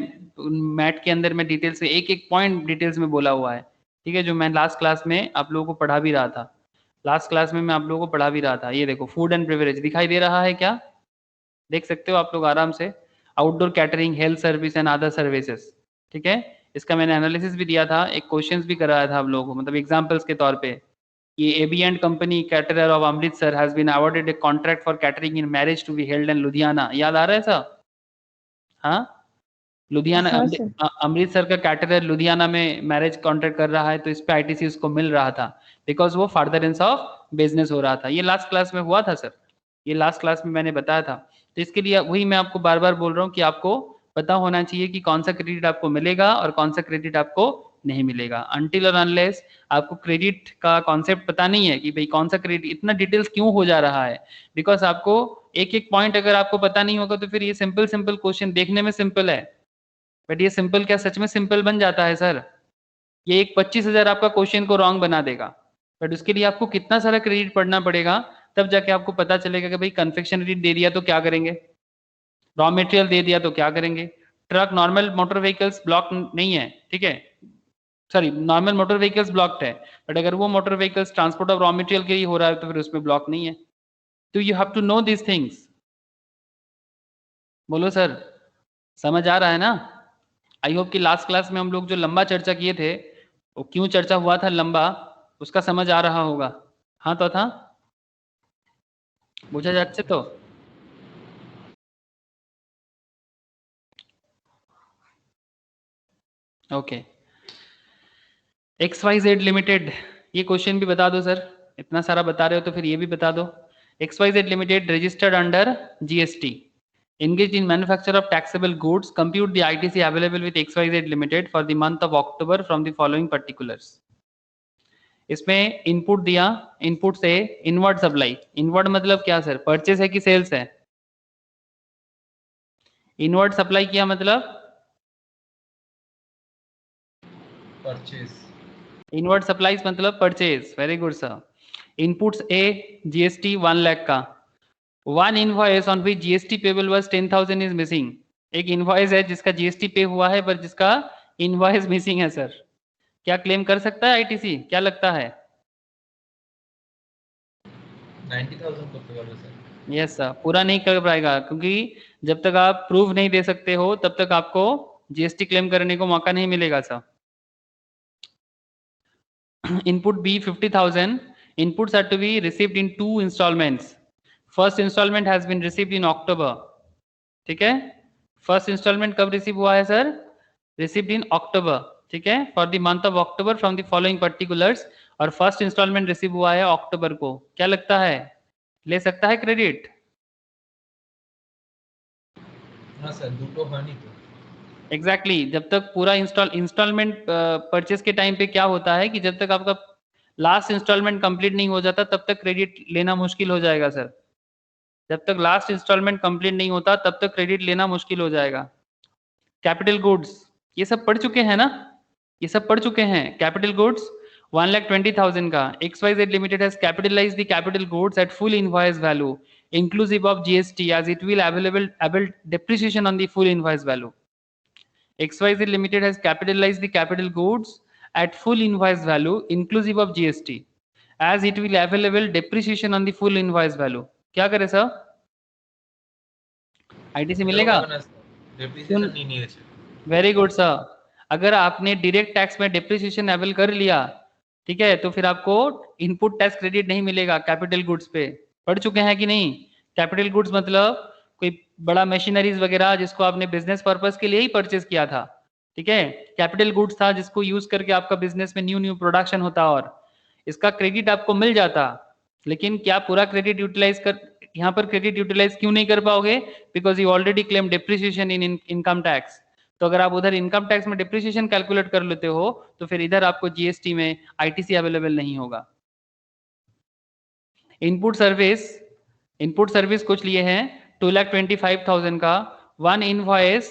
मैट के अंदर में डिटेल्स में एक एक पॉइंट डिटेल्स में बोला हुआ है, ठीक है, जो मैं लास्ट क्लास में आप लोगों को पढ़ा भी रहा था। लास्ट क्लास में मैं आप लोगों को पढ़ा भी रहा था। ये देखो फूड एंड बेवरेज दिखाई दे रहा है क्या? देख सकते हो आप लोग आराम से। Outdoor catering, health service and other services, ठीक है। इसका मैंने एनालिसिस भी दिया था, एक क्वेश्चंस भी कराया था आप लोगों को, मतलब एग्जांपल्स के तौर पे। ये AB and company caterer of Amritsar has been awarded a contract for catering in marriage to be held in Ludhiana. याद आ रहा है सर? हाँ, लुधियाना, हाँ सर। अमृतसर का कैटरर लुधियाना में मैरिज कॉन्ट्रैक्ट कर रहा है, तो इस पे आईटीसी उसको मिल रहा था बिकॉज वो फर्दरेंस ऑफ बिजनेस हो रहा था। ये लास्ट क्लास में हुआ था सर, ये लास्ट क्लास में मैंने बताया था। तो इसके लिए वही मैं आपको बार बार बोल रहा हूँ कि आपको पता होना चाहिए कि कौन सा क्रेडिट आपको मिलेगा और कौन सा क्रेडिट आपको नहीं मिलेगा। अनटिल और अनलेस आपको क्रेडिट का कॉन्सेप्ट पता नहीं है कि भाई कौन सा क्रेडिट, इतना डिटेल्स क्यों हो जा रहा है, बिकॉज आपको एक एक पॉइंट अगर आपको पता नहीं होगा तो फिर ये सिंपल सिंपल क्वेश्चन देखने में सिंपल है, बट ये सिंपल क्या सच में सिंपल बन जाता है सर? ये एक 25,000 आपका क्वेश्चन को रॉन्ग बना देगा, बट उसके लिए आपको कितना सारा क्रेडिट पढ़ना पड़ेगा, तब जाके आपको पता चलेगा कि भाई कन्फेक्शनरी दे दिया तो क्या करेंगे, रॉ मटेरियल दे दिया तो क्या करेंगे। Truck normal motor vehicles block नहीं है, ठीक है, sorry normal motor vehicles blocked है, बट अगर वो motor vehicles transport of raw material के लिए हो रहा है तो फिर उसमें ब्लॉक नहीं है। तो you have to know this things. बोलो सर, समझ आ रहा है ना? आई होप कि लास्ट क्लास में हम लोग जो लंबा चर्चा किए थे, वो क्यों चर्चा हुआ था लंबा, उसका समझ आ रहा होगा। हाँ तो था, বোঝা যাচ্ছে তো? ओके, XYZ लिमिटेड, ये क्वेश्चन भी बता दो सर, इतना सारा बता रहे हो तो फिर ये भी बता दो। XYZ limited registered under GST, engaged in manufacture of taxable goods, compute the ITC available with XYZ limited for the month of October from the following particulars। इसमें इनपुट दिया, इनपुट से इनवर्ड सप्लाई, इनवर्ड मतलब क्या sir, purchase है कि sales है? Inward supply किया मतलब परचेज, इनवर्ड सप्लाईज मतलब purchase, very good sir. Inputs a GST 1 lakh का, one invoice on which GST payable was 10,000 is missing. एक इनवॉइस है जिसका GST पे हुआ है पर जिसका इनवॉइस मिसिंग है सर, क्या क्लेम कर सकता है ITC, क्या लगता है? 90,000 করতে পারবে স্যার। यस सर, पूरा नहीं कर पाएगा क्योंकि जब तक आप प्रूफ नहीं दे सकते हो तब तक आपको GST क्लेम करने को मौका नहीं मिलेगा sir. Input B 50,000, inputs are to be received in 2 installments, first installment has been received in October, ठीक है, फर्स्ट इंस्टॉलमेंट कब रिसीव हुआ है सर? रिसीव्ड इन अक्टूबर, ठीक है, for the month of October from the following particulars, और first instalment receive हुआ है अक्टूबर को, क्या लगता है ले सकता है क्रेडिट? না স্যার, দুটো হয়নি তো। एग्जैक्टली जब तक पूरा इंस्टॉलमेंट परचेस के टाइम पे क्या होता है कि जब तक आपका लास्ट इंस्टॉलमेंट कंप्लीट नहीं हो जाता तब तक क्रेडिट लेना मुश्किल हो जाएगा सर, जब तक लास्ट इंस्टॉलमेंट कंप्लीट नहीं होता तब तक क्रेडिट लेना मुश्किल हो जाएगा। कैपिटल गुड्स ये सब पढ़ चुके हैं ना, ये सब पढ़ चुके हैं। कैपिटल गुड्स 1,20,000 का, XYZ limited has capitalised the capital goods at full invoice value inclusive of GST as it will available depreciation on the full invoice value। XYZ Limited has capitalized the capital goods at full invoice value inclusive of GST as it will available depreciation on the full invoice value। क्या करे sir, ITC मिलेगा? Depreciation नहीं নিয়েছে। Very good sir, अगर आपने direct tax में depreciation avail कर लिया, ठीक है, तो फिर आपको इनपुट टैक्स क्रेडिट नहीं मिलेगा कैपिटल गुड्स पे। पढ़ चुके हैं कि नहीं? कैपिटल गुड्स मतलब कोई बड़ा मशीनरीज वगैरह जिसको आपने बिजनेस पर्पस के लिए ही परचेज किया था, ठीक है, कैपिटल गुड्स था जिसको यूज करके आपका बिजनेस में न्यू प्रोडक्शन होता और इसका क्रेडिट आपको मिल जाता। लेकिन क्या पूरा क्रेडिट यूटिलाइज कर, यहाँ पर क्रेडिट यूटिलाइज क्यों नहीं कर पाओगे? Because you already claim depreciation in income tax. तो अगर आप उधर इनकम टैक्स में डिप्रिसिएशन कैलकुलेट कर लेते हो तो फिर इधर आपको GST में ITC अवेलेबल नहीं होगा। इनपुट सर्विस कुछ लिए हैं 2,25,000 का, one invoice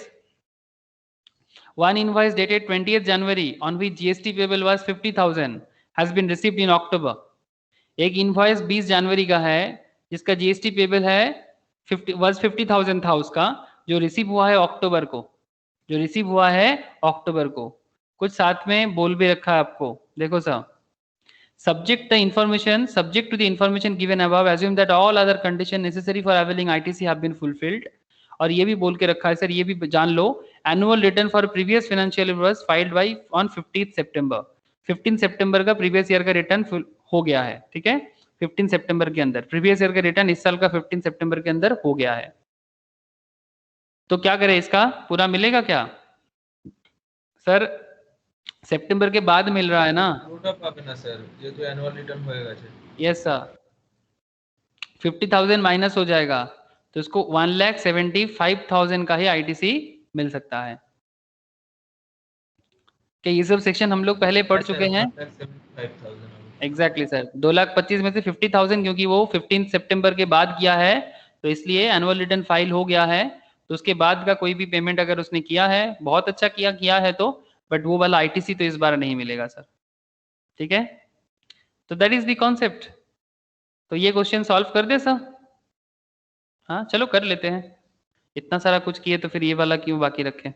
dated 20th January on which GST payable was 50,000 has been received in October। एक इनवॉइस 20 जनवरी का है जिसका GST पेबल है 50,000 था उसका, जो रिसीव हुआ है अक्टूबर को, जो रिसीव हुआ है अक्टूबर को। कुछ साथ में बोल भी रखा है आपको, देखो sir, subject to the information given above assume that all other conditions necessary for availing ITC have been fulfilled। और ये भी बोल के रखा है सर, ये भी जान लो, annual return for previous financial year was filed by on 15 सितंबर। 15 सितंबर का प्रीवियस ईयर का रिटर्न हो गया है, ठीक है, 15 सितंबर के अंदर प्रीवियस ईयर का रिटर्न इस साल का 15 सितंबर के अंदर हो गया है। तो क्या करें, इसका पूरा मिलेगा क्या सर? सितंबर के बाद मिल रहा है ना? পুরোটা পাবে না স্যার, যেহেতু অ্যানুয়াল রিটার্ন হয়ে গেছে। यस सर, 50,000 माइनस हो जाएगा तो इसको 1,75,000 का ही ITC मिल सकता है। कि ये सब सेक्शन हम लोग पहले पढ़ चुके हैं। 1,75,000 एग्जैक्टली सर, 2,25,000 में से 50,000 क्योंकि वो 15 सितंबर के बाद किया है तो इसलिए एनुअल रिटर्न फाइल हो गया है, तो उसके बाद का कोई भी पेमेंट अगर उसने किया है, बहुत अच्छा किया है तो, बट वो वाला ITC तो इस बार नहीं मिलेगा सर, ठीक है। तो दैट इज द कॉन्सेप्ट। तो ये क्वेश्चन सॉल्व कर दे सर? हाँ चलो कर लेते हैं, इतना सारा कुछ किए तो फिर ये वाला क्यों बाकी रखें।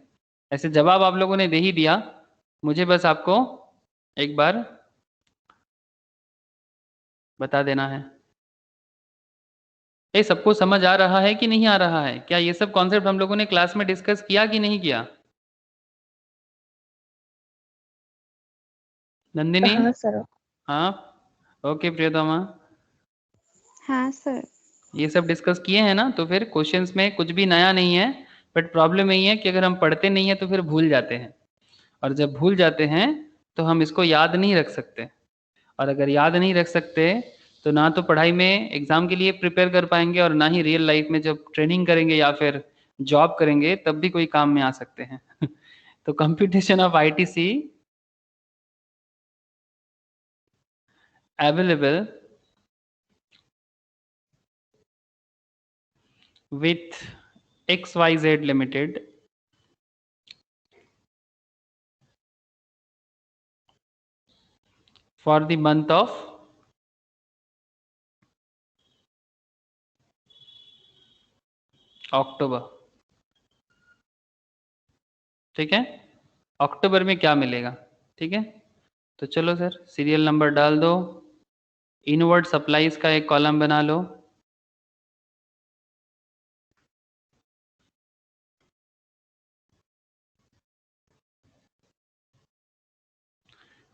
ऐसे जवाब आप लोगों ने दे ही दिया, मुझे बस आपको एक बार बता देना है। ये सबको समझ आ रहा है कि नहीं आ रहा है? क्या ये सब कॉन्सेप्ट हम लोगों ने क्लास में डिस्कस किया कि नहीं किया? नंदिनी? हाँ सर। हाँ ओके प्रियतमा, हाँ सर। ये सब डिस्कस किए हैं ना, तो फिर क्वेश्चंस में कुछ भी नया नहीं है, बट प्रॉब्लम यही है कि अगर हम पढ़ते नहीं है तो फिर भूल जाते हैं, और जब भूल जाते हैं तो हम इसको याद नहीं रख सकते, और अगर याद नहीं रख सकते तो ना तो पढ़ाई में एग्जाम के लिए प्रिपेयर कर पाएंगे, और ना ही रियल लाइफ में जब ट्रेनिंग करेंगे या फिर जॉब करेंगे तब भी कोई काम में आ सकते हैं। तो computation of ITC available with XYZ Limited for the month of अक्टूबर। ठीक है, अक्टूबर में क्या मिलेगा? ठीक है, तो चलो सर सीरियल नंबर डाल दो, इनवर्ड सप्लाईज का एक कॉलम बना लो,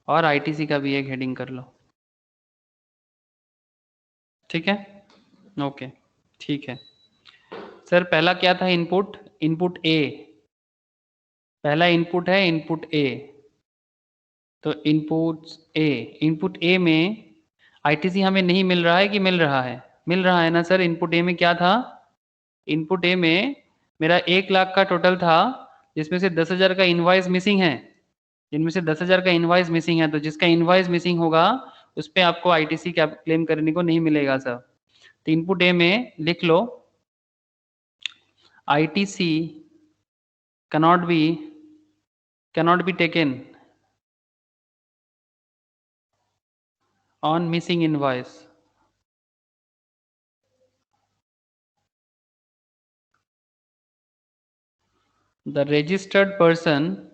और आईटीसी का भी एक हेडिंग कर लो। ठीक है, ओके ठीक है सर। पहला क्या था इनपुट? इनपुट ए, पहला इनपुट है इनपुट ए। तो इनपुट ए में आईटीसी हमें नहीं मिल रहा है कि मिल रहा है? मिल रहा है ना सर। इनपुट ए में क्या था? इनपुट ए में मेरा 1 लाख का टोटल था, जिसमें से 10,000 का इनवॉइस मिसिंग है, जिनमें से 10,000 का इनवॉइस मिसिंग है, तो जिसका इनवॉइस मिसिंग होगा उस पर आपको आईटीसी क्लेम करने को नहीं मिलेगा सर। तो इनपुट ए में लिख लो ITC cannot be taken on missing invoice. The registered person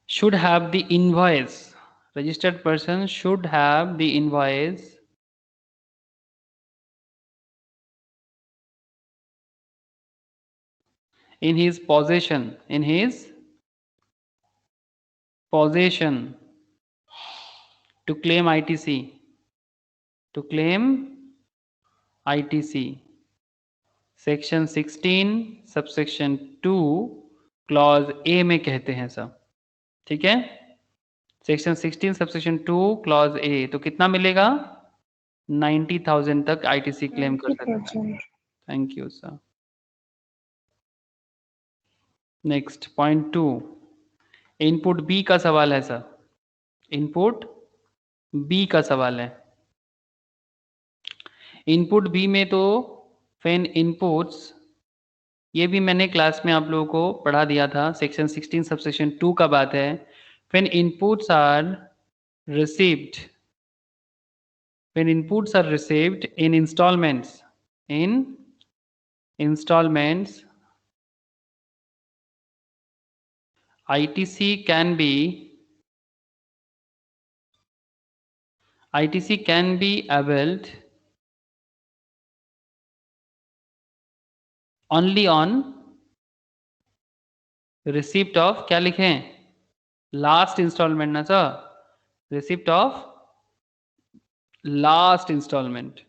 should have the invoice. Registered person should have the invoice in his possession, to claim ITC, section 16 subsection 2 clause A में कहते हैं सब। ठीक है, section 16 subsection 2 clause A, तो कितना मिलेगा? 90,000 तक आईटीसी क्लेम कर सकते हैं। Thank you sir. Next point 2, input b का सवाल है सर। इनपुट बी का सवाल है। इनपुट बी में तो फैन इनपुट्स, ये भी मैंने क्लास में आप लोगों को पढ़ा दिया था, सेक्शन 16 सबसेक्शन 2 का बात है। When inputs are received, when inputs are received in installments, ITC can be availed only on receipt of, क्या लिखें? लास्ट इंस्टॉलमेंट ना sir, receipt of last instalment.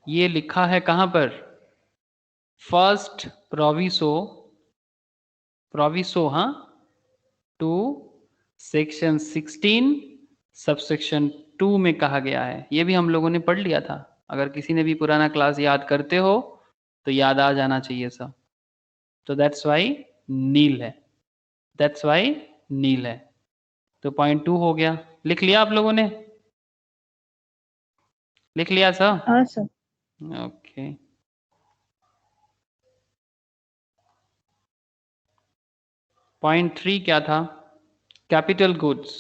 ये लिखा है कहां पर? फर्स्ट प्रोविसो हाँ टू सेक्शन 16 सबसेक्शन 2 में कहा गया है। ये भी हम लोगों ने पढ़ लिया था, अगर किसी ने भी पुराना क्लास याद करते हो तो याद आ जाना चाहिए सर। तो दैट्स वाई नील है, तो पॉइंट 2 हो गया। लिख लिया आप लोगों ने? लिख लिया सर? हाँ सर। पॉइंट 3 क्या था? Capital goods.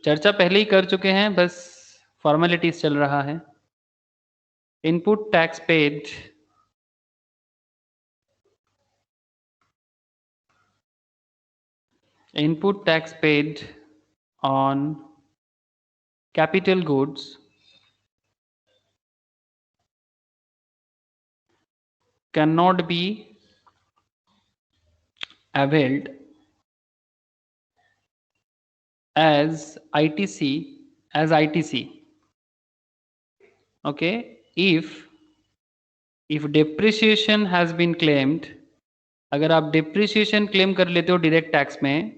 चर्चा पहले ही कर चुके हैं, बस फॉर्मेलिटीज चल रहा है। Input tax paid on capital goods cannot be availed as ITC. Okay, if depreciation has been claimed, अगर आप depreciation claim कर लेते हो direct tax में,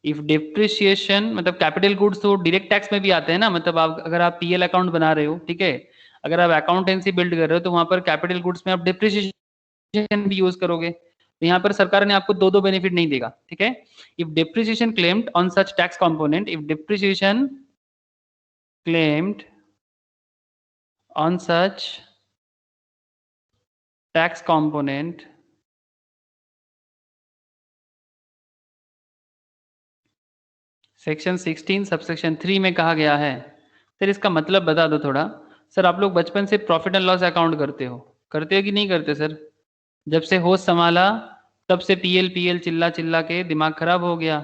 if depreciation मतलब capital goods तो direct tax में भी आते हैं ना, मतलब आप अगर आप PL account बना रहे हो, ठीक है, अगर आप accountancy build कर रहे हो तो वहां पर capital goods में आप depreciation भी यूज करोगे, तो यहाँ पर सरकार ने आपको दो बेनिफिट नहीं देगा, ठीक है। If depreciation claimed on such tax component, if depreciation claimed on such tax component section 16 subsection 3 में कहा गया है। सर इसका मतलब बता दो थोड़ा। सर आप लोग बचपन से प्रॉफिट एंड लॉस अकाउंट करते हो कि नहीं करते सर? जब से होश संभाला तब से पीएल चिल्ला के दिमाग खराब हो गया,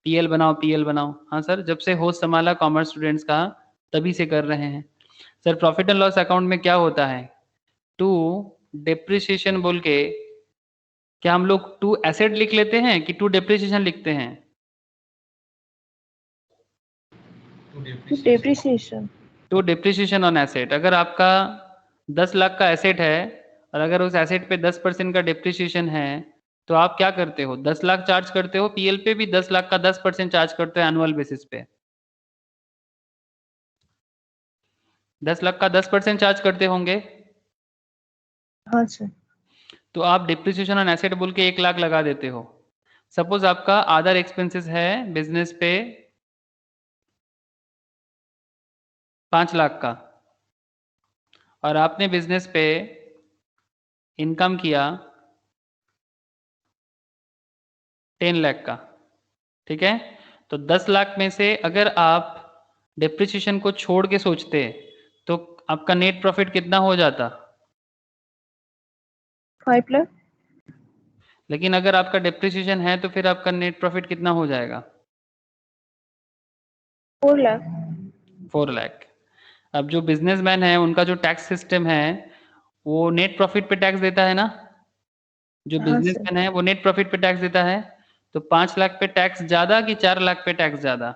पीएल बनाओ। हाँ सर, जब से होश संभाला कॉमर्स स्टूडेंट्स का तभी से कर रहे हैं। Sir profit and loss account में क्या होता है? टू डेप्रिसिएशन बोल के, क्या हम लोग टू एसेट लिख लेते हैं कि टू डेप्रिसिएशन लिखते हैं? Depreciation. To depreciation on asset. अगर आपका 10 लाख का एसेट है और अगर उस एसेट पे 10% का डेप्रिसिएशन है तो आप क्या करते हो? 10 लाख चार्ज करते हो, पीएल पे भी 10 लाख का 10% चार्ज करते हो एनुअल बेसिस पे। 10 लाख का 10% चार्ज करते होंगे। हाँ सर। तो आप डिप्रिसिएशन ऑन एसेट बोल के 1 लाख लगा देते हो। सपोज आपका अदर एक्सपेंसेस है बिजनेस पे 5 लाख का और आपने बिजनेस पे इनकम किया 10 लाख का, ठीक है। तो 10 लाख में से अगर आप डिप्रिसिएशन को छोड़ के सोचते तो आपका नेट प्रॉफिट कितना हो जाता? 5 लाख। लेकिन अगर आपका डिप्रिसिएशन है तो फिर आपका नेट प्रॉफिट कितना हो जाएगा? 4 लाख। 4 लाख। अब जो बिजनेसमैन है उनका जो टैक्स सिस्टम है वो नेट प्रॉफिट पे टैक्स देता है ना, जो हाँ सर। बिजनेसमैन है वो नेट प्रॉफिट पे टैक्स देता है। तो 5 लाख पे टैक्स ज्यादा कि 4 लाख पे टैक्स ज्यादा?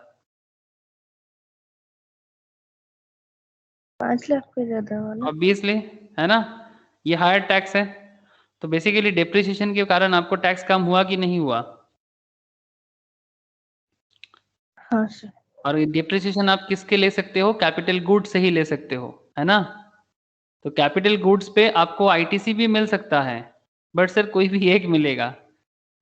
5 लाख पे ज्यादा वाला। ऑब्वियसली, है ना, ये हायर टैक्स है। तो बेसिकली डेप्रिसिएशन के कारण आपको टैक्स कम हुआ कि नहीं हुआ? हाँ सर। और डेप्रिसिएशन आप किसके ले सकते हो? कैपिटल गुड्स से ही ले सकते हो, है ना। तो कैपिटल गुड्स पे आपको आईटीसी भी मिल सकता है, बट सर कोई भी एक मिलेगा,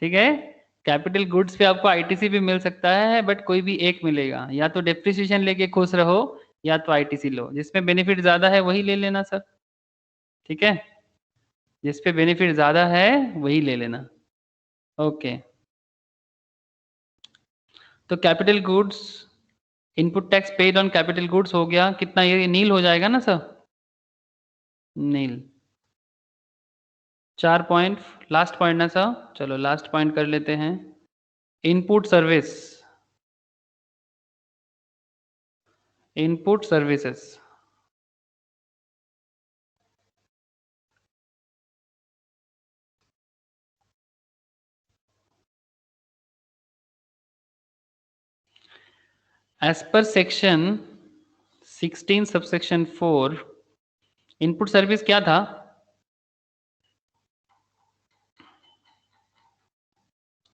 ठीक है। कैपिटल गुड्स पे आपको आईटीसी भी मिल सकता है बट कोई भी एक मिलेगा। या तो डेप्रिसिएशन लेके खुश रहो या तो आईटीसी लो, जिसमें बेनिफिट ज्यादा है वही ले लेना सर, ठीक है। जिस पे बेनिफिट ज्यादा है वही ले लेना। ओके, तो capital goods, input tax paid on capital goods हो गया कितना? ये नील हो जाएगा ना सर, नील। 4 पॉइंट, लास्ट पॉइंट ना सर, चलो लास्ट पॉइंट कर लेते हैं। Input service, input services. As per section 16 subsection 4, input service क्या था?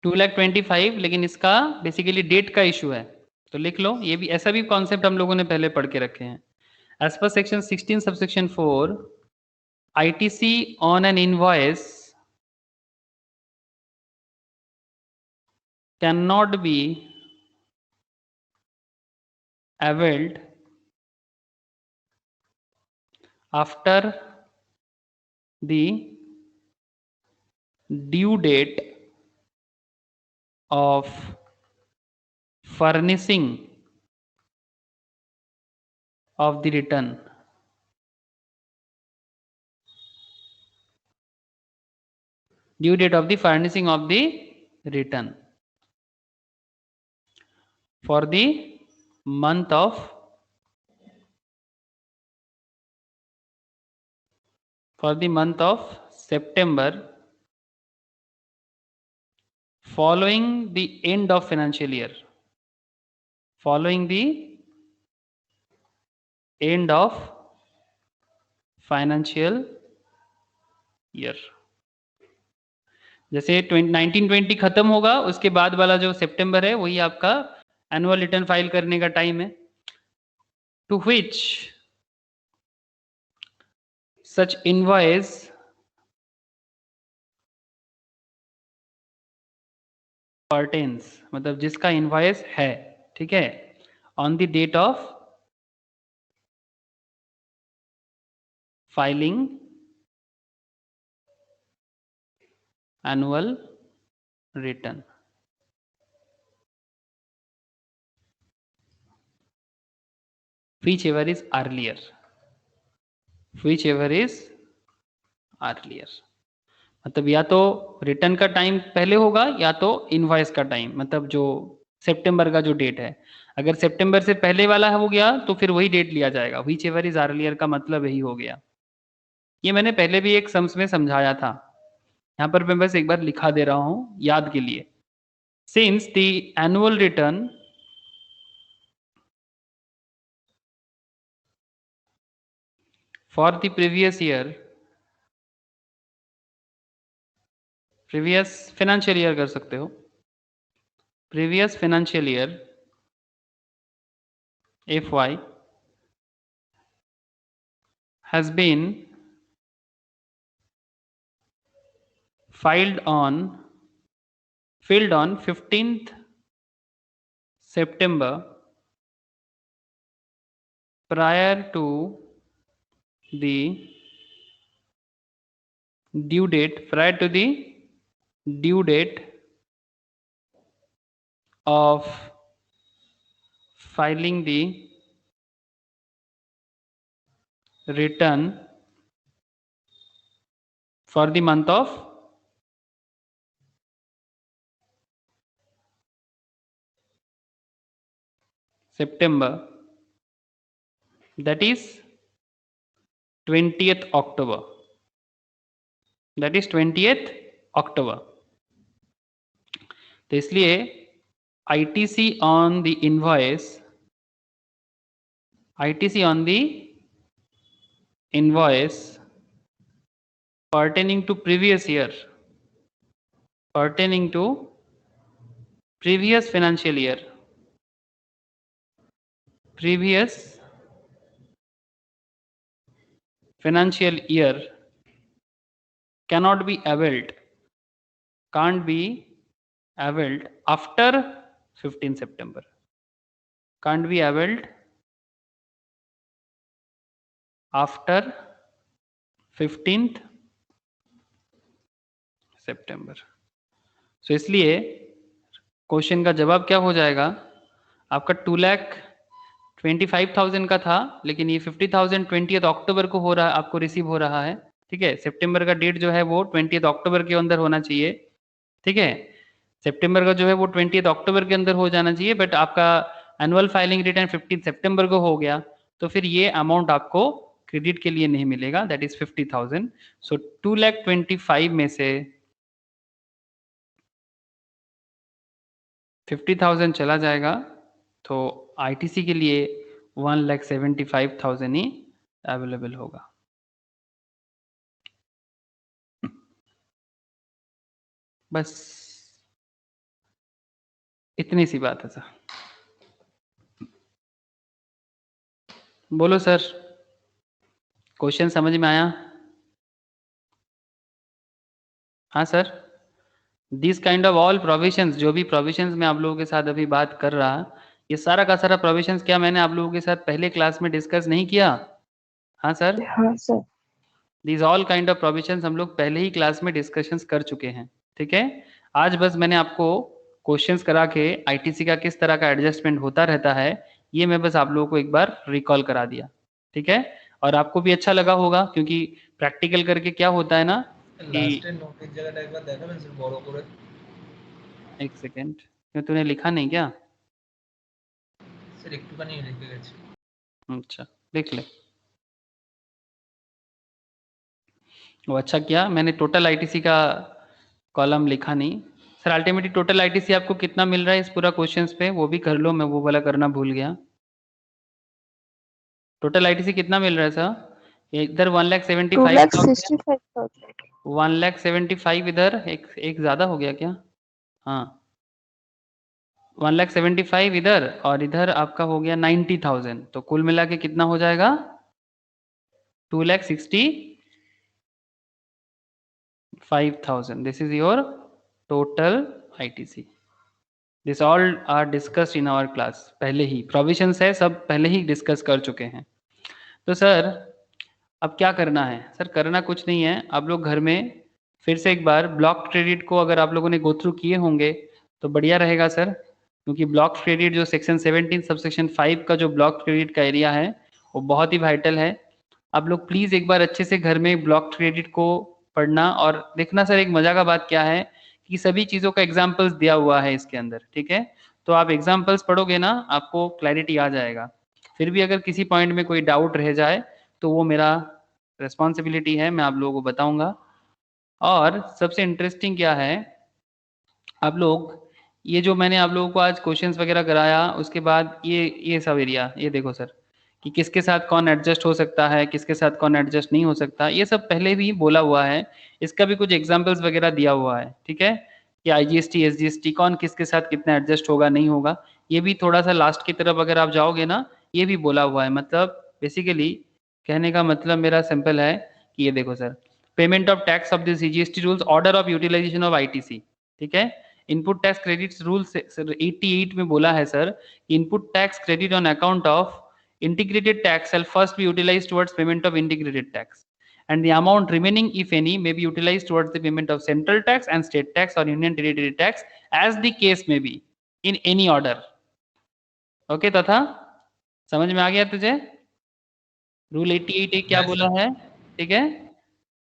$2,25,000, लेकिन इसका बेसिकली डेट का इशू है तो लिख लो। ये भी ऐसा भी कॉन्सेप्ट हम लोगों ने पहले पढ़ के रखे हैं। As per section 16 subsection 4, ITC on an invoice can not be availed after the due date of furnishing of the return due date of the furnishing of the return for the month of September following the end of financial year, following the end of financial year। जैसे 1920 खत्म होगा, उसके बाद वाला जो सितंबर है वही आपका एनुअल रिटर्न फाइल करने का टाइम है। To which such invoice pertains, मतलब जिसका इनवॉइस है, ठीक है, on the date of filing annual return. Whichever is earlier, whichever is earlier, मतलब या तो रिटर्न का टाइम पहले होगा या तो इनवॉइस का टाइम, मतलब जो सितंबर का जो डेट है, अगर सितंबर से पहले वाला हो गया तो फिर वही डेट लिया जाएगा। whichever is earlier का मतलब यही हो गया। ये मैंने पहले भी एक सम्स में समझाया था, यहाँ पर मैं बस एक बार लिखा दे रहा हूँ याद के लिए। Since the annual return for the previous year, previous financial year कर सकते हो, previous financial year FY has been filled on 15th September prior to the due date of filing the return for the month of September, that is 20th October, that is 20th October। तो इसलिए ITC on the invoice, ITC on the invoice pertaining to previous year, pertaining to previous financial year, previous financial year cannot be availed, can't be availed after 15 September, can't be availed after 15th September। सो इसलिए question का जवाब क्या हो जाएगा आपका 2,25,000 का था, लेकिन ये 50,000 20th अक्टूबर को हो रहा, आपको रिसीव हो रहा है, ठीक है। सितंबर का डेट जो है वो 20th अक्टूबर के अंदर होना चाहिए, ठीक है। सितंबर का जो है वो 20th अक्टूबर के अंदर हो जाना चाहिए, बट आपका एनुअल फाइलिंग रिटर्न 15 सितंबर को हो गया, तो फिर ये अमाउंट आपको क्रेडिट के लिए नहीं मिलेगा, दैट इज 50,000। सो 2,25,000 में से 50,000 चला जाएगा, तो ITC के लिए 1,75,000 ही अवेलेबल होगा। बस इतनी सी बात है सर। बोलो सर, क्वेश्चन समझ में आया? हाँ sir, this kind of all provisions, जो भी प्रोविजंस मैं आप लोगों के साथ अभी बात कर रहा, ये सारा का सारा प्रोविजंस क्या मैंने आप लोगों के साथ पहले क्लास में डिस्कस नहीं किया? हाँ सर, हाँ sir. This all kind of provisions हम लोग पहले ही क्लास में डिस्कशंस कर चुके हैं, ठीक है। आज बस मैंने आपको क्वेश्चंस करा के आईटीसी का किस तरह का एडजस्टमेंट होता रहता है, ये मैं बस आप लोगों को एक बार रिकॉल करा दिया, ठीक है। और आपको भी अच्छा लगा होगा क्योंकि प्रैक्टिकल करके क्या होता है ना कि লাস্টের নোটের জায়গাটা একবার দেখাবেন স্যার বড় করে। एक सेकेंड, क्यों तूने लिखा नहीं क्या? স্যার একটুখানি লিখে গেছি। अच्छा लिख ले। वो अच्छा किया, मैंने टोटल आईटीसी का कॉलम लिखा नहीं। सर अल्टीमेटली टोटल आईटीसी आपको कितना मिल रहा है इस पूरा क्वेश्चंस पे, वो भी कर लो, मैं वो वाला करना भूल गया। टोटल आईटीसी कितना मिल रहा है सर? इधर 1,75,000, 1,75,000 इधर, एक ज्यादा हो गया क्या? हाँ 1,75,000 इधर और इधर आपका हो गया 90,000, तो कुल मिला के कितना हो जाएगा? 2,65,000। This is your total ITC. This all are discussed in our class. पहले ही प्रोविजंस है, सब पहले ही डिस्कस कर चुके हैं। तो सर अब क्या करना है? सर करना कुछ नहीं है, आप लोग घर में फिर से एक बार ब्लॉक क्रेडिट को अगर आप लोगों ने गो थ्रू किए होंगे तो बढ़िया रहेगा सर, क्योंकि ब्लॉक क्रेडिट जो सेक्शन 17 सबसेक्शन 5 का जो ब्लॉक क्रेडिट का एरिया है वो बहुत ही वाइटल है। आप लोग प्लीज एक बार अच्छे से घर में ब्लॉक क्रेडिट को पढ़ना और देखना। सर एक मजा का बात क्या है कि सभी चीजों का एग्जाम्पल्स दिया हुआ है इसके अंदर, ठीक है। तो आप एग्जाम्पल्स पढ़ोगे ना, आपको क्लैरिटी आ जाएगा। फिर भी अगर किसी पॉइंट में कोई डाउट रह जाए तो वो मेरा रिस्पॉन्सिबिलिटी है, मैं आप लोगों को बताऊंगा। और सबसे इंटरेस्टिंग क्या है, आप लोग ये जो मैंने आप लोगों को आज क्वेश्चंस वगैरह कराया, उसके बाद ये सब एरिया, ये देखो सर कि किसके साथ कौन एडजस्ट हो सकता है, किसके साथ कौन एडजस्ट नहीं हो सकता, ये सब पहले भी बोला हुआ है। इसका भी कुछ एग्जाम्पल्स वगैरह दिया हुआ है, ठीक है, कि आईजीएसटी एसजीएसटी कौन किसके साथ कितना एडजस्ट होगा नहीं होगा, ये भी थोड़ा सा लास्ट की तरफ अगर आप जाओगे ना, ये भी बोला हुआ है। मतलब बेसिकली कहने का मतलब मेरा सिंपल है कि ये देखो sir, payment of tax of this CGST rules, order of utilisation of ITC, ठीक है। इनपुट टैक्स क्रेडिट्स रूल 88 में बोला है sir, input tax credit on account of integrated tax shall first be utilized towards payment of integrated tax, and the amount remaining, if any, may be utilized towards the payment of central tax and state tax or union territory tax as the case may be, in any order. Okay, तथा समझ में आ गया तुझे? Rule 88 क्या Yes, बोला है, ठीक है।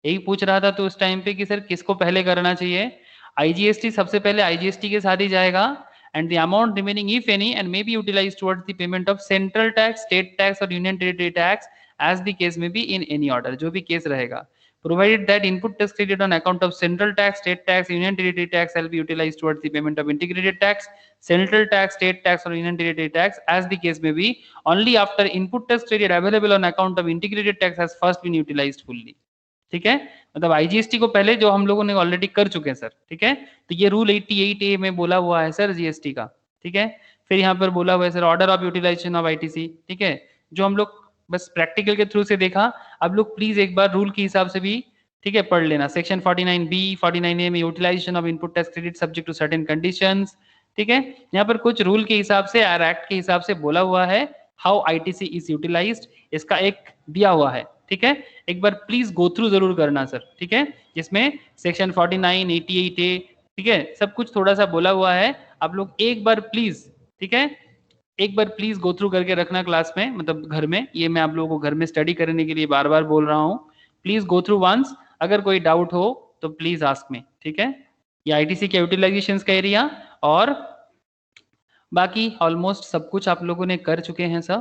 यही पूछ रहा था तो उस टाइम पे कि सर किसको पहले करना चाहिए। आईजीएसटी सबसे पहले आईजीएसटी के साथ ही जाएगा, and the amount remaining, if any, and may be utilized towards the payment of central tax, state tax or union territory tax as the case may be, in any order, जो भी case रहेगा, provided that input tax credit on account of central tax, state tax, union territory tax shall be utilized towards the payment of integrated tax, central tax, state tax or union territory tax as the case may be, only after input tax credit available on account of integrated tax has first been utilized fully, ठीक है। मतलब IGST को पहले जो हम लोगों ने already कर चुके हैं सर, ठीक है। तो ये रूल 88A में बोला हुआ है सर जीएसटी का, ठीक है। फिर यहाँ पर बोला हुआ है sir order of utilisation of ITC, ठीक है, जो हम लोग बस प्रैक्टिकल के थ्रू से देखा। अब लोग प्लीज एक बार रूल के हिसाब से भी, ठीक है, पढ़ लेना। सेक्शन 49B 49A में utilization of input tax credit subject to certain conditions, ठीक है। यहाँ पर कुछ रूल के हिसाब से और एक्ट के हिसाब से बोला हुआ है हाउ आईटीसी इज यूटिलाइज्ड, इसका एक दिया हुआ है, ठीक है। एक बार प्लीज गो थ्रू जरूर करना सर, ठीक है, जिसमें सेक्शन 49 88A, ठीक है, सब कुछ थोड़ा सा बोला हुआ है। आप लोग एक बार प्लीज, ठीक है, एक बार प्लीज गो थ्रू करके रखना क्लास में, मतलब घर में। ये मैं आप लोगों को घर में स्टडी करने के लिए बार बार बोल रहा हूँ। प्लीज गो थ्रू वंस, अगर कोई डाउट हो तो प्लीज आस्क मी, ठीक है। ये आईटीसी के यूटिलाइजेशन का एरिया और बाकी ऑलमोस्ट सब कुछ आप लोगों ने कर चुके हैं सर,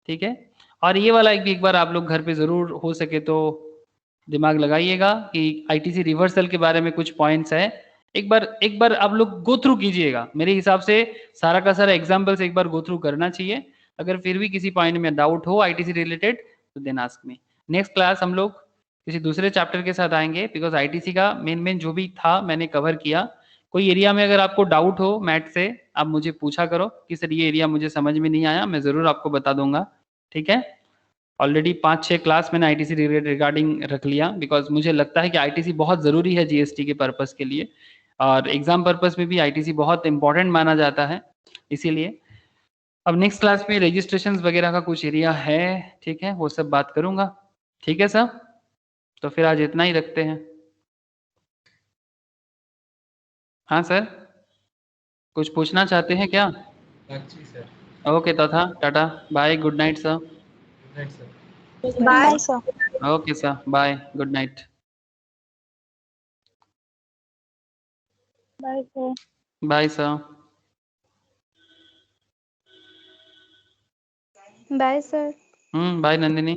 ठीक है। और ये वाला एक बार आप लोग घर पे जरूर हो सके तो दिमाग लगाइएगा कि आईटीसी रिवर्सल के बारे में कुछ पॉइंट्स है, एक बार आप लोग गो थ्रू कीजिएगा। मेरे हिसाब से सारा का सारा एग्जाम्पल्स एक बार गो थ्रू करना चाहिए। अगर फिर भी किसी पॉइंट में डाउट हो आईटीसी रिलेटेड तो then ask me. Next class हम लोग किसी दूसरे चैप्टर के साथ आएंगे, बिकॉज आईटीसी का मेन जो भी था मैंने कवर किया। कोई एरिया में अगर आपको डाउट हो मैथ से, आप मुझे पूछा करो कि सर ये एरिया मुझे समझ में नहीं आया, मैं जरूर आपको बता दूंगा, ठीक है। ऑलरेडी 5-6 क्लास मैंने आईटीसी रिगार्डिंग रख लिया, बिकॉज मुझे लगता है कि आईटीसी बहुत ज़रूरी है जीएसटी के पर्पस के लिए, और एग्जाम पर्पस में भी आईटीसी बहुत इंपॉर्टेंट माना जाता है। इसीलिए अब नेक्स्ट क्लास में रजिस्ट्रेशन वगैरह का कुछ एरिया है, ठीक है, वो सब बात करूंगा, ठीक है सर। तो फिर आज इतना ही रखते हैं। हाँ सर। कुछ पूछना चाहते हैं क्या? अच्छी सर। ओके तथा tata bye, good night sir. Good night sir. Bye sir. Okay sir, bye, good night. Bye sir. Bye sir. Bye sir. Bye Nandini.